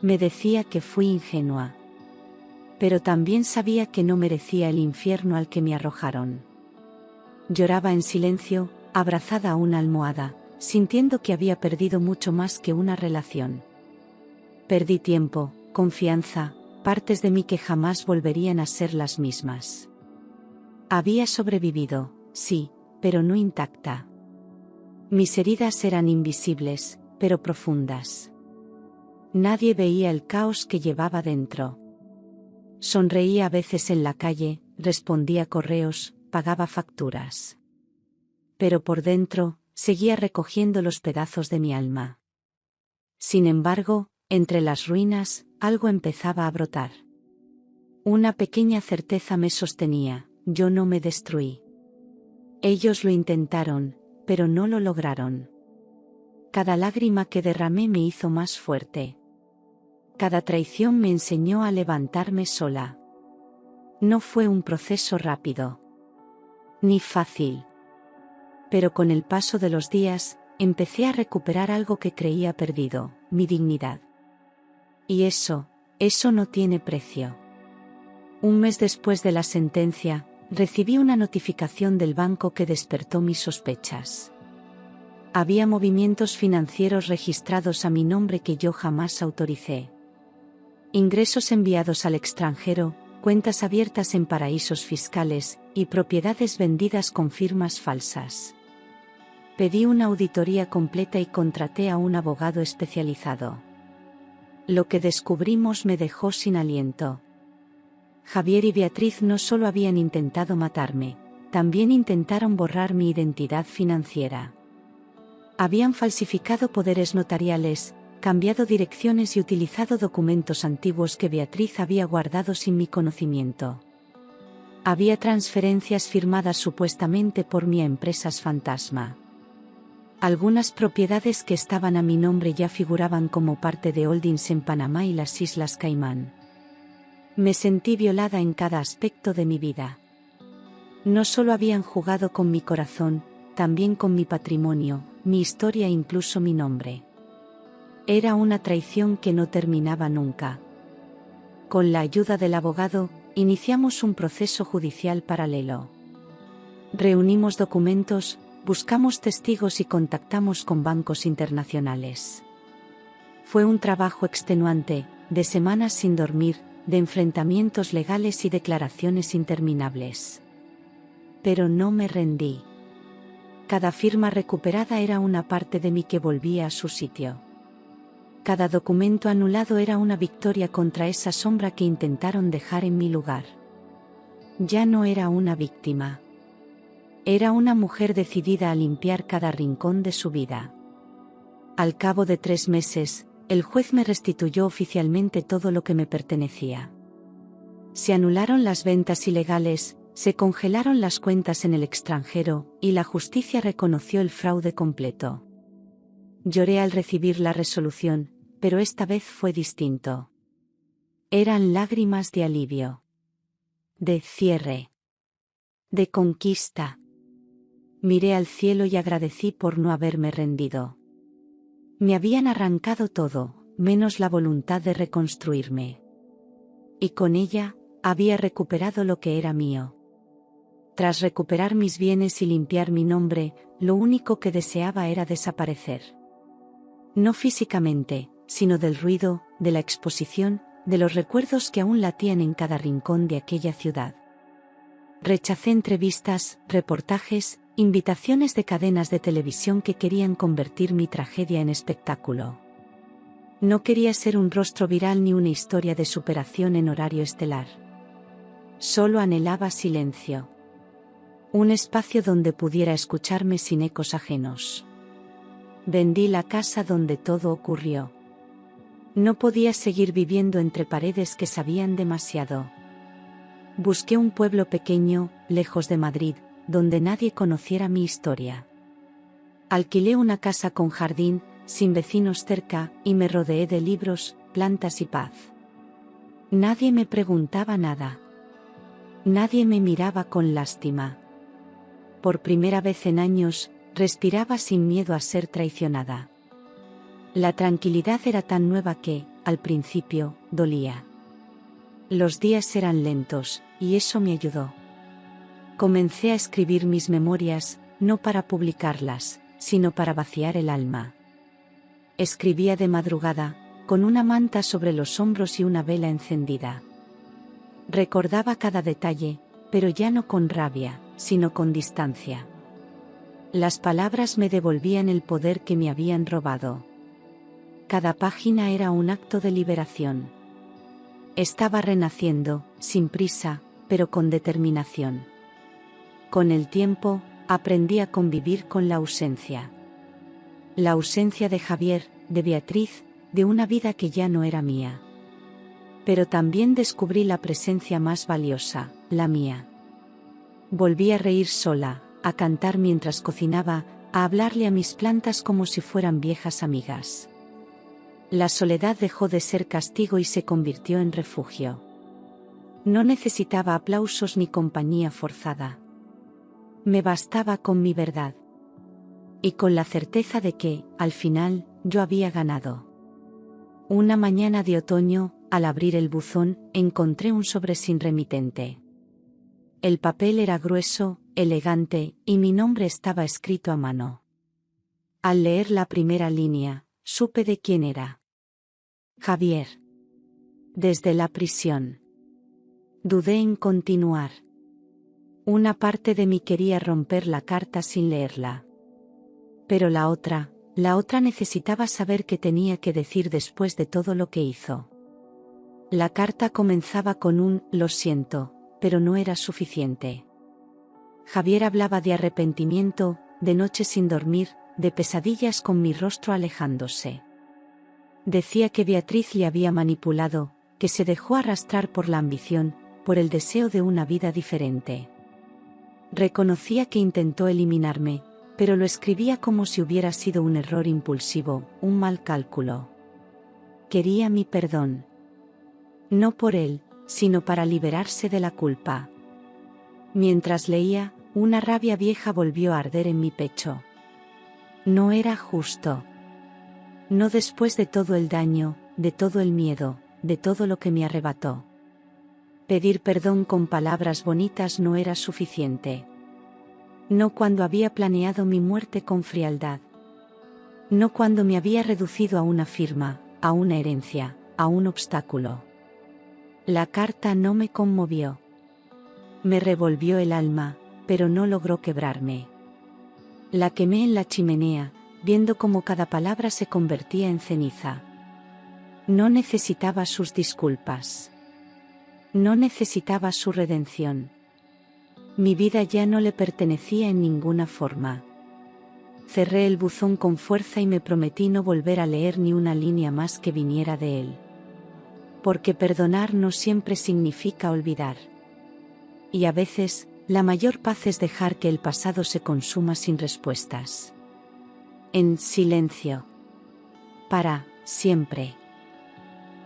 Me decía que fui ingenua. Pero también sabía que no merecía el infierno al que me arrojaron. Lloraba en silencio, abrazada a una almohada, sintiendo que había perdido mucho más que una relación. Perdí tiempo, confianza, partes de mí que jamás volverían a ser las mismas. Había sobrevivido, sí, pero no intacta. Mis heridas eran invisibles, pero profundas. Nadie veía el caos que llevaba dentro. Sonreía a veces en la calle, respondía correos, pagaba facturas. Pero por dentro, seguía recogiendo los pedazos de mi alma. Sin embargo, entre las ruinas, algo empezaba a brotar. Una pequeña certeza me sostenía: yo no me destruí. Ellos lo intentaron, pero no lo lograron. Cada lágrima que derramé me hizo más fuerte. Cada traición me enseñó a levantarme sola. No fue un proceso rápido, ni fácil. Pero con el paso de los días, empecé a recuperar algo que creía perdido: mi dignidad. Y eso no tiene precio. Un mes después de la sentencia, recibí una notificación del banco que despertó mis sospechas. Había movimientos financieros registrados a mi nombre que yo jamás autoricé. Ingresos enviados al extranjero, cuentas abiertas en paraísos fiscales, y propiedades vendidas con firmas falsas. Pedí una auditoría completa y contraté a un abogado especializado. Lo que descubrimos me dejó sin aliento. Javier y Beatriz no solo habían intentado matarme, también intentaron borrar mi identidad financiera. Habían falsificado poderes notariales, cambiado direcciones y utilizado documentos antiguos que Beatriz había guardado sin mi conocimiento. Había transferencias firmadas supuestamente por mí a empresas fantasma. Algunas propiedades que estaban a mi nombre ya figuraban como parte de holdings en Panamá y las Islas Caimán. Me sentí violada en cada aspecto de mi vida. No solo habían jugado con mi corazón, también con mi patrimonio, mi historia e incluso mi nombre. Era una traición que no terminaba nunca. Con la ayuda del abogado, iniciamos un proceso judicial paralelo. Reunimos documentos, buscamos testigos y contactamos con bancos internacionales. Fue un trabajo extenuante, de semanas sin dormir, de enfrentamientos legales y declaraciones interminables. Pero no me rendí. Cada firma recuperada era una parte de mí que volvía a su sitio. Cada documento anulado era una victoria contra esa sombra que intentaron dejar en mi lugar. Ya no era una víctima. Era una mujer decidida a limpiar cada rincón de su vida. Al cabo de 3 meses, el juez me restituyó oficialmente todo lo que me pertenecía. Se anularon las ventas ilegales, se congelaron las cuentas en el extranjero, y la justicia reconoció el fraude completo. Lloré al recibir la resolución, pero esta vez fue distinto. Eran lágrimas de alivio. De cierre. De conquista. Miré al cielo y agradecí por no haberme rendido. Me habían arrancado todo, menos la voluntad de reconstruirme. Y con ella, había recuperado lo que era mío. Tras recuperar mis bienes y limpiar mi nombre, lo único que deseaba era desaparecer. No físicamente, sino del ruido, de la exposición, de los recuerdos que aún latían en cada rincón de aquella ciudad. Rechacé entrevistas, reportajes, invitaciones de cadenas de televisión que querían convertir mi tragedia en espectáculo. No quería ser un rostro viral ni una historia de superación en horario estelar. Solo anhelaba silencio. Un espacio donde pudiera escucharme sin ecos ajenos. Vendí la casa donde todo ocurrió. No podía seguir viviendo entre paredes que sabían demasiado. Busqué un pueblo pequeño, lejos de Madrid, donde nadie conociera mi historia. Alquilé una casa con jardín, sin vecinos cerca, y me rodeé de libros, plantas y paz. Nadie me preguntaba nada. Nadie me miraba con lástima. Por primera vez en años, respiraba sin miedo a ser traicionada. La tranquilidad era tan nueva que, al principio, dolía. Los días eran lentos, y eso me ayudó. Comencé a escribir mis memorias, no para publicarlas, sino para vaciar el alma. Escribía de madrugada, con una manta sobre los hombros y una vela encendida. Recordaba cada detalle, pero ya no con rabia, sino con distancia. Las palabras me devolvían el poder que me habían robado. Cada página era un acto de liberación. Estaba renaciendo, sin prisa, pero con determinación. Con el tiempo, aprendí a convivir con la ausencia. La ausencia de Javier, de Beatriz, de una vida que ya no era mía. Pero también descubrí la presencia más valiosa, la mía. Volví a reír sola, a cantar mientras cocinaba, a hablarle a mis plantas como si fueran viejas amigas. La soledad dejó de ser castigo y se convirtió en refugio. No necesitaba aplausos ni compañía forzada. Me bastaba con mi verdad. Y con la certeza de que, al final, yo había ganado. Una mañana de otoño, al abrir el buzón, encontré un sobre sin remitente. El papel era grueso, elegante, y mi nombre estaba escrito a mano. Al leer la primera línea, supe de quién era. Javier. Desde la prisión. Dudé en continuar. Una parte de mí quería romper la carta sin leerla. Pero la otra necesitaba saber qué tenía que decir después de todo lo que hizo. La carta comenzaba con un «lo siento», pero no era suficiente. Javier hablaba de arrepentimiento, de noches sin dormir, de pesadillas con mi rostro alejándose. Decía que Beatriz le había manipulado, que se dejó arrastrar por la ambición, por el deseo de una vida diferente. Reconocía que intentó eliminarme, pero lo escribía como si hubiera sido un error impulsivo, un mal cálculo. Quería mi perdón. No por él, sino para liberarse de la culpa. Mientras leía, una rabia vieja volvió a arder en mi pecho. No era justo. No después de todo el daño, de todo el miedo, de todo lo que me arrebató. Pedir perdón con palabras bonitas no era suficiente. No cuando había planeado mi muerte con frialdad. No cuando me había reducido a una firma, a una herencia, a un obstáculo. La carta no me conmovió. Me revolvió el alma, pero no logró quebrarme. La quemé en la chimenea, viendo cómo cada palabra se convertía en ceniza. No necesitaba sus disculpas. No necesitaba su redención. Mi vida ya no le pertenecía en ninguna forma. Cerré el buzón con fuerza y me prometí no volver a leer ni una línea más que viniera de él. Porque perdonar no siempre significa olvidar. Y a veces, la mayor paz es dejar que el pasado se consuma sin respuestas. En silencio. Para siempre.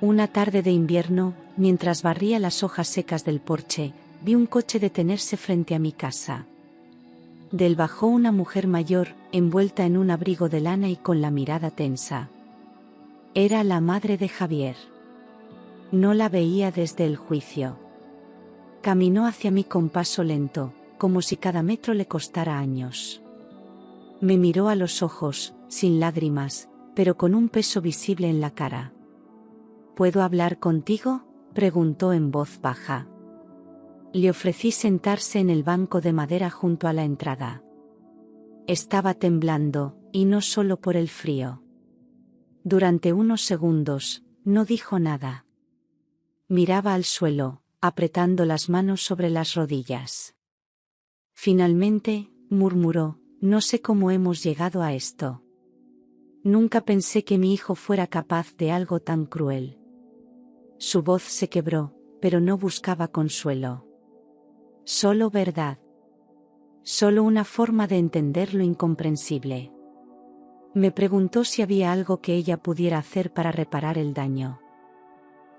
Una tarde de invierno, mientras barría las hojas secas del porche, vi un coche detenerse frente a mi casa. Del bajó una mujer mayor, envuelta en un abrigo de lana y con la mirada tensa. Era la madre de Javier. No la veía desde el juicio. Caminó hacia mí con paso lento, como si cada metro le costara años. Me miró a los ojos, sin lágrimas, pero con un peso visible en la cara. ¿Puedo hablar contigo?, preguntó en voz baja. Le ofrecí sentarse en el banco de madera junto a la entrada. Estaba temblando, y no solo por el frío. Durante unos segundos, no dijo nada. Miraba al suelo, apretando las manos sobre las rodillas. Finalmente, murmuró, no sé cómo hemos llegado a esto. Nunca pensé que mi hijo fuera capaz de algo tan cruel. Su voz se quebró, pero no buscaba consuelo. Solo verdad. Solo una forma de entender lo incomprensible. Me preguntó si había algo que ella pudiera hacer para reparar el daño.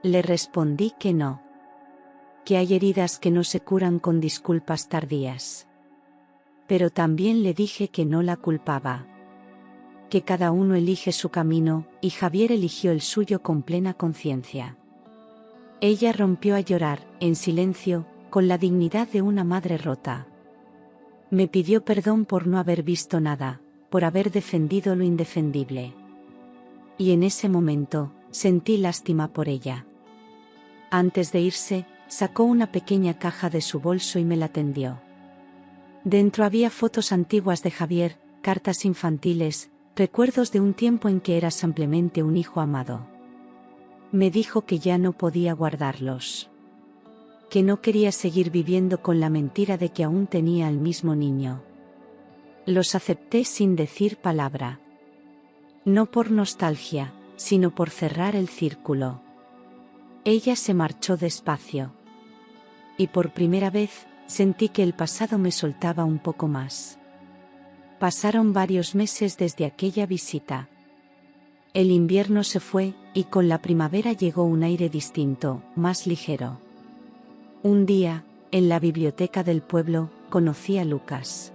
Le respondí que no. Que hay heridas que no se curan con disculpas tardías. Pero también le dije que no la culpaba. Que cada uno elige su camino, y Javier eligió el suyo con plena conciencia. Ella rompió a llorar, en silencio, con la dignidad de una madre rota. Me pidió perdón por no haber visto nada, por haber defendido lo indefendible. Y en ese momento, sentí lástima por ella. Antes de irse, sacó una pequeña caja de su bolso y me la tendió. Dentro había fotos antiguas de Javier, cartas infantiles, recuerdos de un tiempo en que era simplemente un hijo amado. Me dijo que ya no podía guardarlos. Que no quería seguir viviendo con la mentira de que aún tenía al mismo niño. Los acepté sin decir palabra. No por nostalgia, sino por cerrar el círculo. Ella se marchó despacio. Y por primera vez, sentí que el pasado me soltaba un poco más. Pasaron varios meses desde aquella visita. El invierno se fue, y con la primavera llegó un aire distinto, más ligero. Un día, en la biblioteca del pueblo, conocí a Lucas.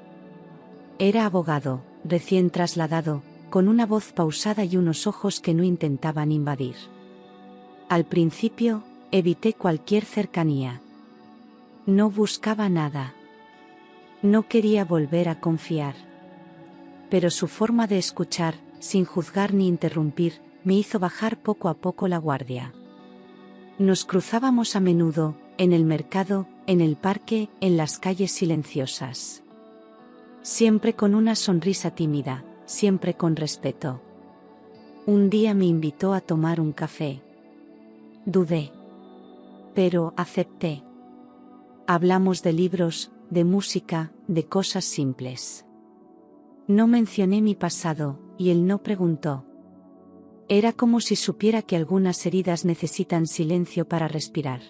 Era abogado, recién trasladado, con una voz pausada y unos ojos que no intentaban invadir. Al principio, evité cualquier cercanía. No buscaba nada. No quería volver a confiar. Pero su forma de escuchar, sin juzgar ni interrumpir, me hizo bajar poco a poco la guardia. Nos cruzábamos a menudo, en el mercado, en el parque, en las calles silenciosas. Siempre con una sonrisa tímida, siempre con respeto. Un día me invitó a tomar un café. Dudé. Pero acepté. Hablamos de libros, de música, de cosas simples. No mencioné mi pasado, y él no preguntó. Era como si supiera que algunas heridas necesitan silencio para respirar.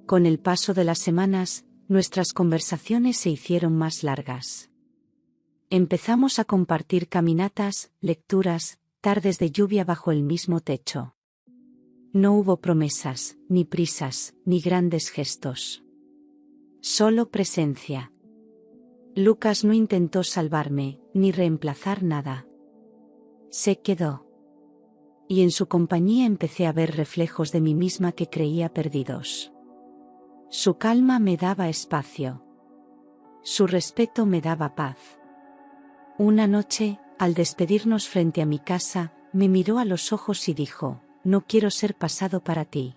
Con el paso de las semanas, nuestras conversaciones se hicieron más largas. Empezamos a compartir caminatas, lecturas, tardes de lluvia bajo el mismo techo. No hubo promesas, ni prisas, ni grandes gestos. Solo presencia. Lucas no intentó salvarme, ni reemplazar nada. Se quedó. Y en su compañía empecé a ver reflejos de mí misma que creía perdidos. Su calma me daba espacio. Su respeto me daba paz. Una noche, al despedirnos frente a mi casa, me miró a los ojos y dijo, no quiero ser pasado para ti.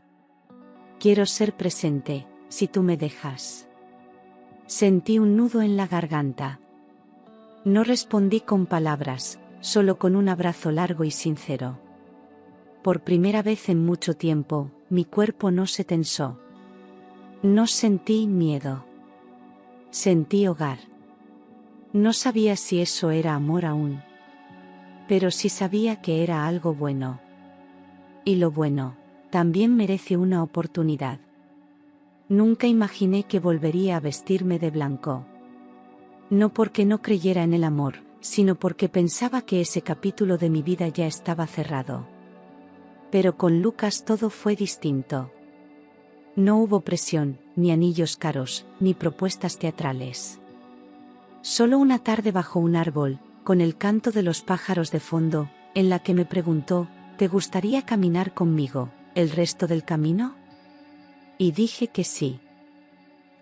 Quiero ser presente, si tú me dejas. Sentí un nudo en la garganta. No respondí con palabras, solo con un abrazo largo y sincero. Por primera vez en mucho tiempo, mi cuerpo no se tensó. No sentí miedo. Sentí hogar. No sabía si eso era amor aún. Pero sí sabía que era algo bueno. Y lo bueno, también merece una oportunidad. Nunca imaginé que volvería a vestirme de blanco. No porque no creyera en el amor, sino porque pensaba que ese capítulo de mi vida ya estaba cerrado. Pero con Lucas todo fue distinto. No hubo presión, ni anillos caros, ni propuestas teatrales. Solo una tarde bajo un árbol, con el canto de los pájaros de fondo, en la que me preguntó, ¿te gustaría caminar conmigo, el resto del camino? Y dije que sí.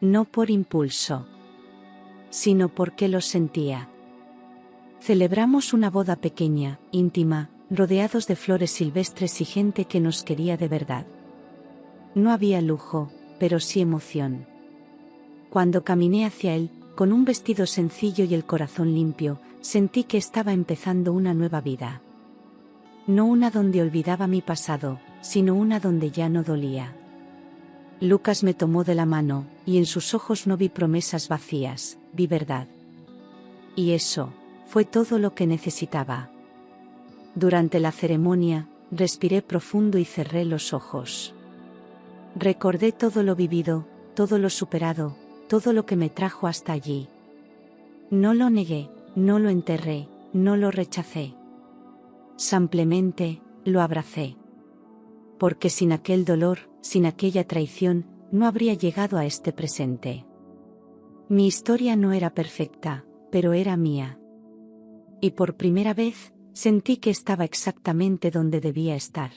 No por impulso, sino porque lo sentía. Celebramos una boda pequeña, íntima, rodeados de flores silvestres y gente que nos quería de verdad. No había lujo, pero sí emoción. Cuando caminé hacia él, con un vestido sencillo y el corazón limpio, sentí que estaba empezando una nueva vida. No una donde olvidaba mi pasado, sino una donde ya no dolía. Lucas me tomó de la mano, y en sus ojos no vi promesas vacías, vi verdad. Y eso fue todo lo que necesitaba. Durante la ceremonia, respiré profundo y cerré los ojos. Recordé todo lo vivido, todo lo superado, todo lo que me trajo hasta allí. No lo negué, no lo enterré, no lo rechacé. Simplemente, lo abracé. Porque sin aquel dolor, sin aquella traición, no habría llegado a este presente. Mi historia no era perfecta, pero era mía. Y por primera vez, sentí que estaba exactamente donde debía estar.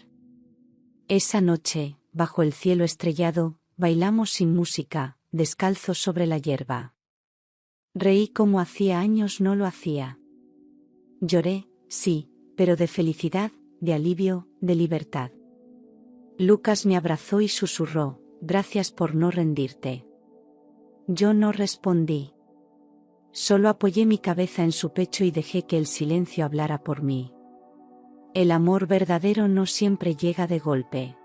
Esa noche, bajo el cielo estrellado, bailamos sin música, descalzos sobre la hierba. Reí como hacía años no lo hacía. Lloré, sí, pero de felicidad, de alivio, de libertad. Lucas me abrazó y susurró, gracias por no rendirte. Yo no respondí. Solo apoyé mi cabeza en su pecho y dejé que el silencio hablara por mí. El amor verdadero no siempre llega de golpe.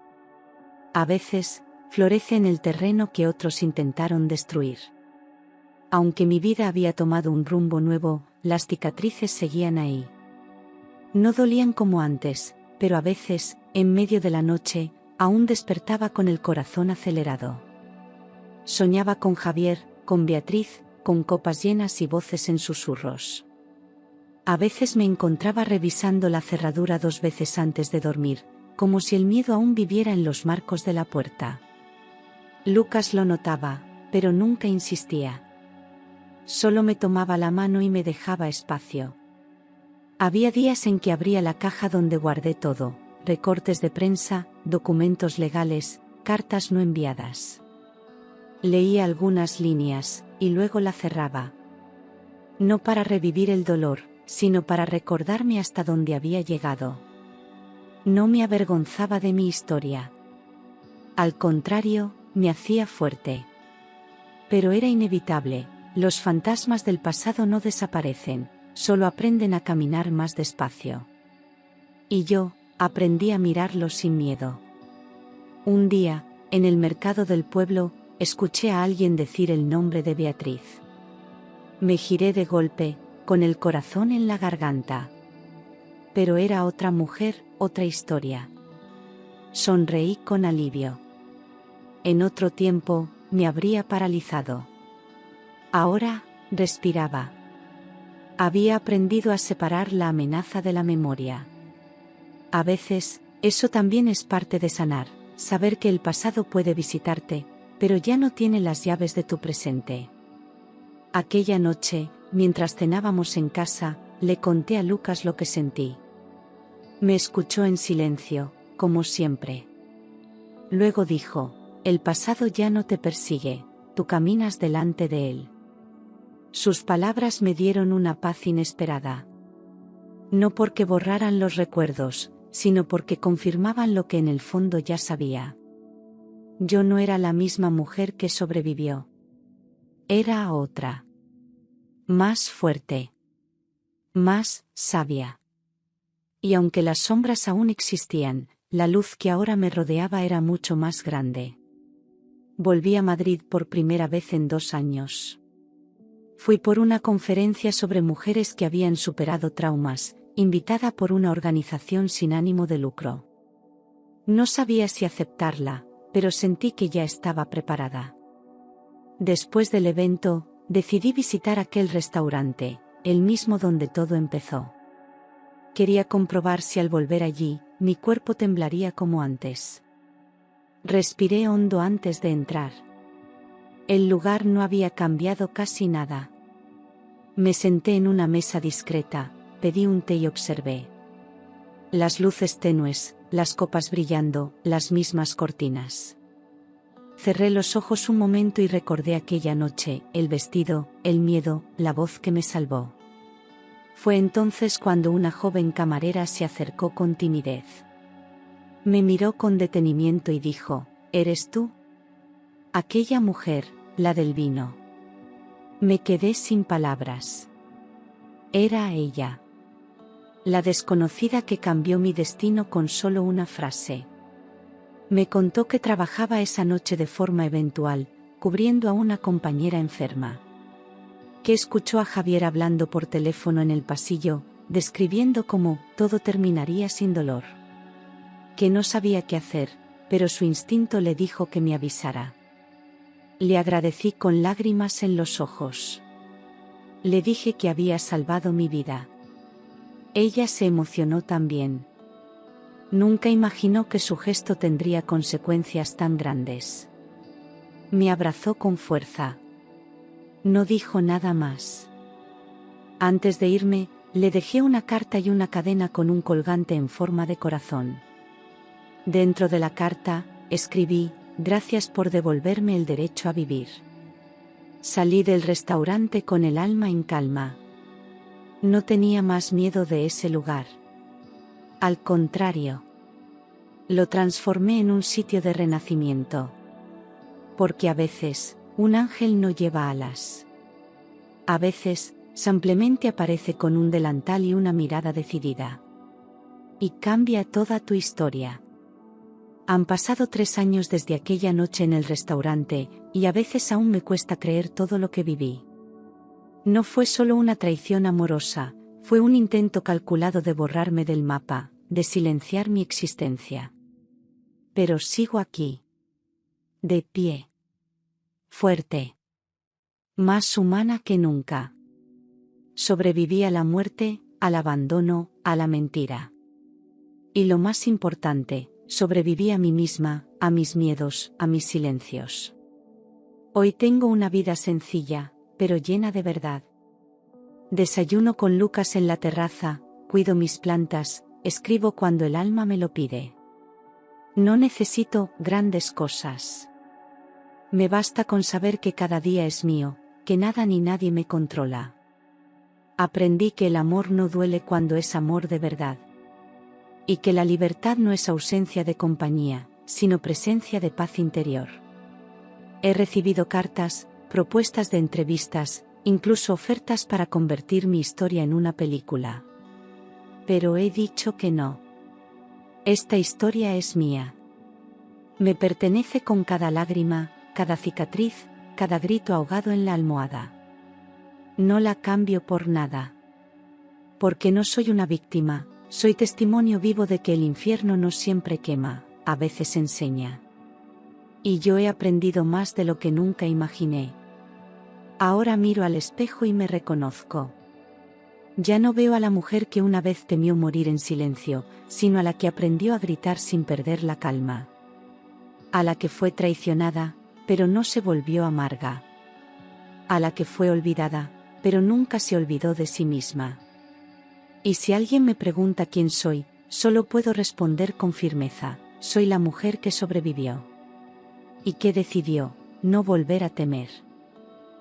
A veces, florece en el terreno que otros intentaron destruir. Aunque mi vida había tomado un rumbo nuevo, las cicatrices seguían ahí. No dolían como antes, pero a veces, en medio de la noche, aún despertaba con el corazón acelerado. Soñaba con Javier, con Beatriz, con copas llenas y voces en susurros. A veces me encontraba revisando la cerradura 2 veces antes de dormir, como si el miedo aún viviera en los marcos de la puerta. Lucas lo notaba, pero nunca insistía. Solo me tomaba la mano y me dejaba espacio. Había días en que abría la caja donde guardé todo, recortes de prensa, documentos legales, cartas no enviadas. Leía algunas líneas, y luego la cerraba. No para revivir el dolor, sino para recordarme hasta dónde había llegado. No me avergonzaba de mi historia. Al contrario, me hacía fuerte. Pero era inevitable, los fantasmas del pasado no desaparecen, solo aprenden a caminar más despacio. Y yo, aprendí a mirarlos sin miedo. Un día, en el mercado del pueblo, escuché a alguien decir el nombre de Beatriz. Me giré de golpe, con el corazón en la garganta. Pero era otra mujer, otra historia. Sonreí con alivio. En otro tiempo, me habría paralizado. Ahora, respiraba. Había aprendido a separar la amenaza de la memoria. A veces, eso también es parte de sanar, saber que el pasado puede visitarte, pero ya no tiene las llaves de tu presente. Aquella noche, mientras cenábamos en casa, le conté a Lucas lo que sentí. Me escuchó en silencio, como siempre. Luego dijo, el pasado ya no te persigue, tú caminas delante de él. Sus palabras me dieron una paz inesperada. No porque borraran los recuerdos, sino porque confirmaban lo que en el fondo ya sabía. Yo no era la misma mujer que sobrevivió. Era otra. Más fuerte. Más sabia. Y aunque las sombras aún existían, la luz que ahora me rodeaba era mucho más grande. Volví a Madrid por primera vez en 2 años. Fui por una conferencia sobre mujeres que habían superado traumas, invitada por una organización sin ánimo de lucro. No sabía si aceptarla, pero sentí que ya estaba preparada. Después del evento, decidí visitar aquel restaurante, el mismo donde todo empezó. Quería comprobar si al volver allí, mi cuerpo temblaría como antes. Respiré hondo antes de entrar. El lugar no había cambiado casi nada. Me senté en una mesa discreta, pedí un té y observé. Las luces tenues, las copas brillando, las mismas cortinas. Cerré los ojos un momento y recordé aquella noche, el vestido, el miedo, la voz que me salvó. Fue entonces cuando una joven camarera se acercó con timidez. Me miró con detenimiento y dijo, ¿eres tú? Aquella mujer, la del vino. Me quedé sin palabras. Era ella. La desconocida que cambió mi destino con solo una frase. Me contó que trabajaba esa noche de forma eventual, cubriendo a una compañera enferma. que escuchó a Javier hablando por teléfono en el pasillo, describiendo cómo todo terminaría sin dolor. Que no sabía qué hacer, pero su instinto le dijo que me avisara. Le agradecí con lágrimas en los ojos. Le dije que había salvado mi vida. Ella se emocionó también. Nunca imaginó que su gesto tendría consecuencias tan grandes. Me abrazó con fuerza. No dijo nada más. Antes de irme, le dejé una carta y una cadena con un colgante en forma de corazón. Dentro de la carta, escribí: gracias por devolverme el derecho a vivir. Salí del restaurante con el alma en calma. No tenía más miedo de ese lugar. Al contrario, lo transformé en un sitio de renacimiento. Porque a veces, un ángel no lleva alas. A veces, simplemente aparece con un delantal y una mirada decidida. Y cambia toda tu historia. Han pasado 3 años desde aquella noche en el restaurante, y a veces aún me cuesta creer todo lo que viví. No fue solo una traición amorosa, fue un intento calculado de borrarme del mapa, de silenciar mi existencia. Pero sigo aquí. De pie. Fuerte. Más humana que nunca. Sobreviví a la muerte, al abandono, a la mentira. Y lo más importante, sobreviví a mí misma, a mis miedos, a mis silencios. Hoy tengo una vida sencilla, pero llena de verdad. Desayuno con Lucas en la terraza, cuido mis plantas, escribo cuando el alma me lo pide. No necesito grandes cosas. Me basta con saber que cada día es mío, que nada ni nadie me controla. Aprendí que el amor no duele cuando es amor de verdad. Y que la libertad no es ausencia de compañía, sino presencia de paz interior. He recibido cartas, propuestas de entrevistas, incluso ofertas para convertir mi historia en una película. Pero he dicho que no. Esta historia es mía. Me pertenece con cada lágrima, cada cicatriz, cada grito ahogado en la almohada. No la cambio por nada. Porque no soy una víctima, soy testimonio vivo de que el infierno no siempre quema, a veces enseña. Y yo he aprendido más de lo que nunca imaginé. Ahora miro al espejo y me reconozco. Ya no veo a la mujer que una vez temió morir en silencio, sino a la que aprendió a gritar sin perder la calma. A la que fue traicionada, pero no se volvió amarga. A la que fue olvidada, pero nunca se olvidó de sí misma. Y si alguien me pregunta quién soy, solo puedo responder con firmeza: soy la mujer que sobrevivió. Y que decidió no volver a temer.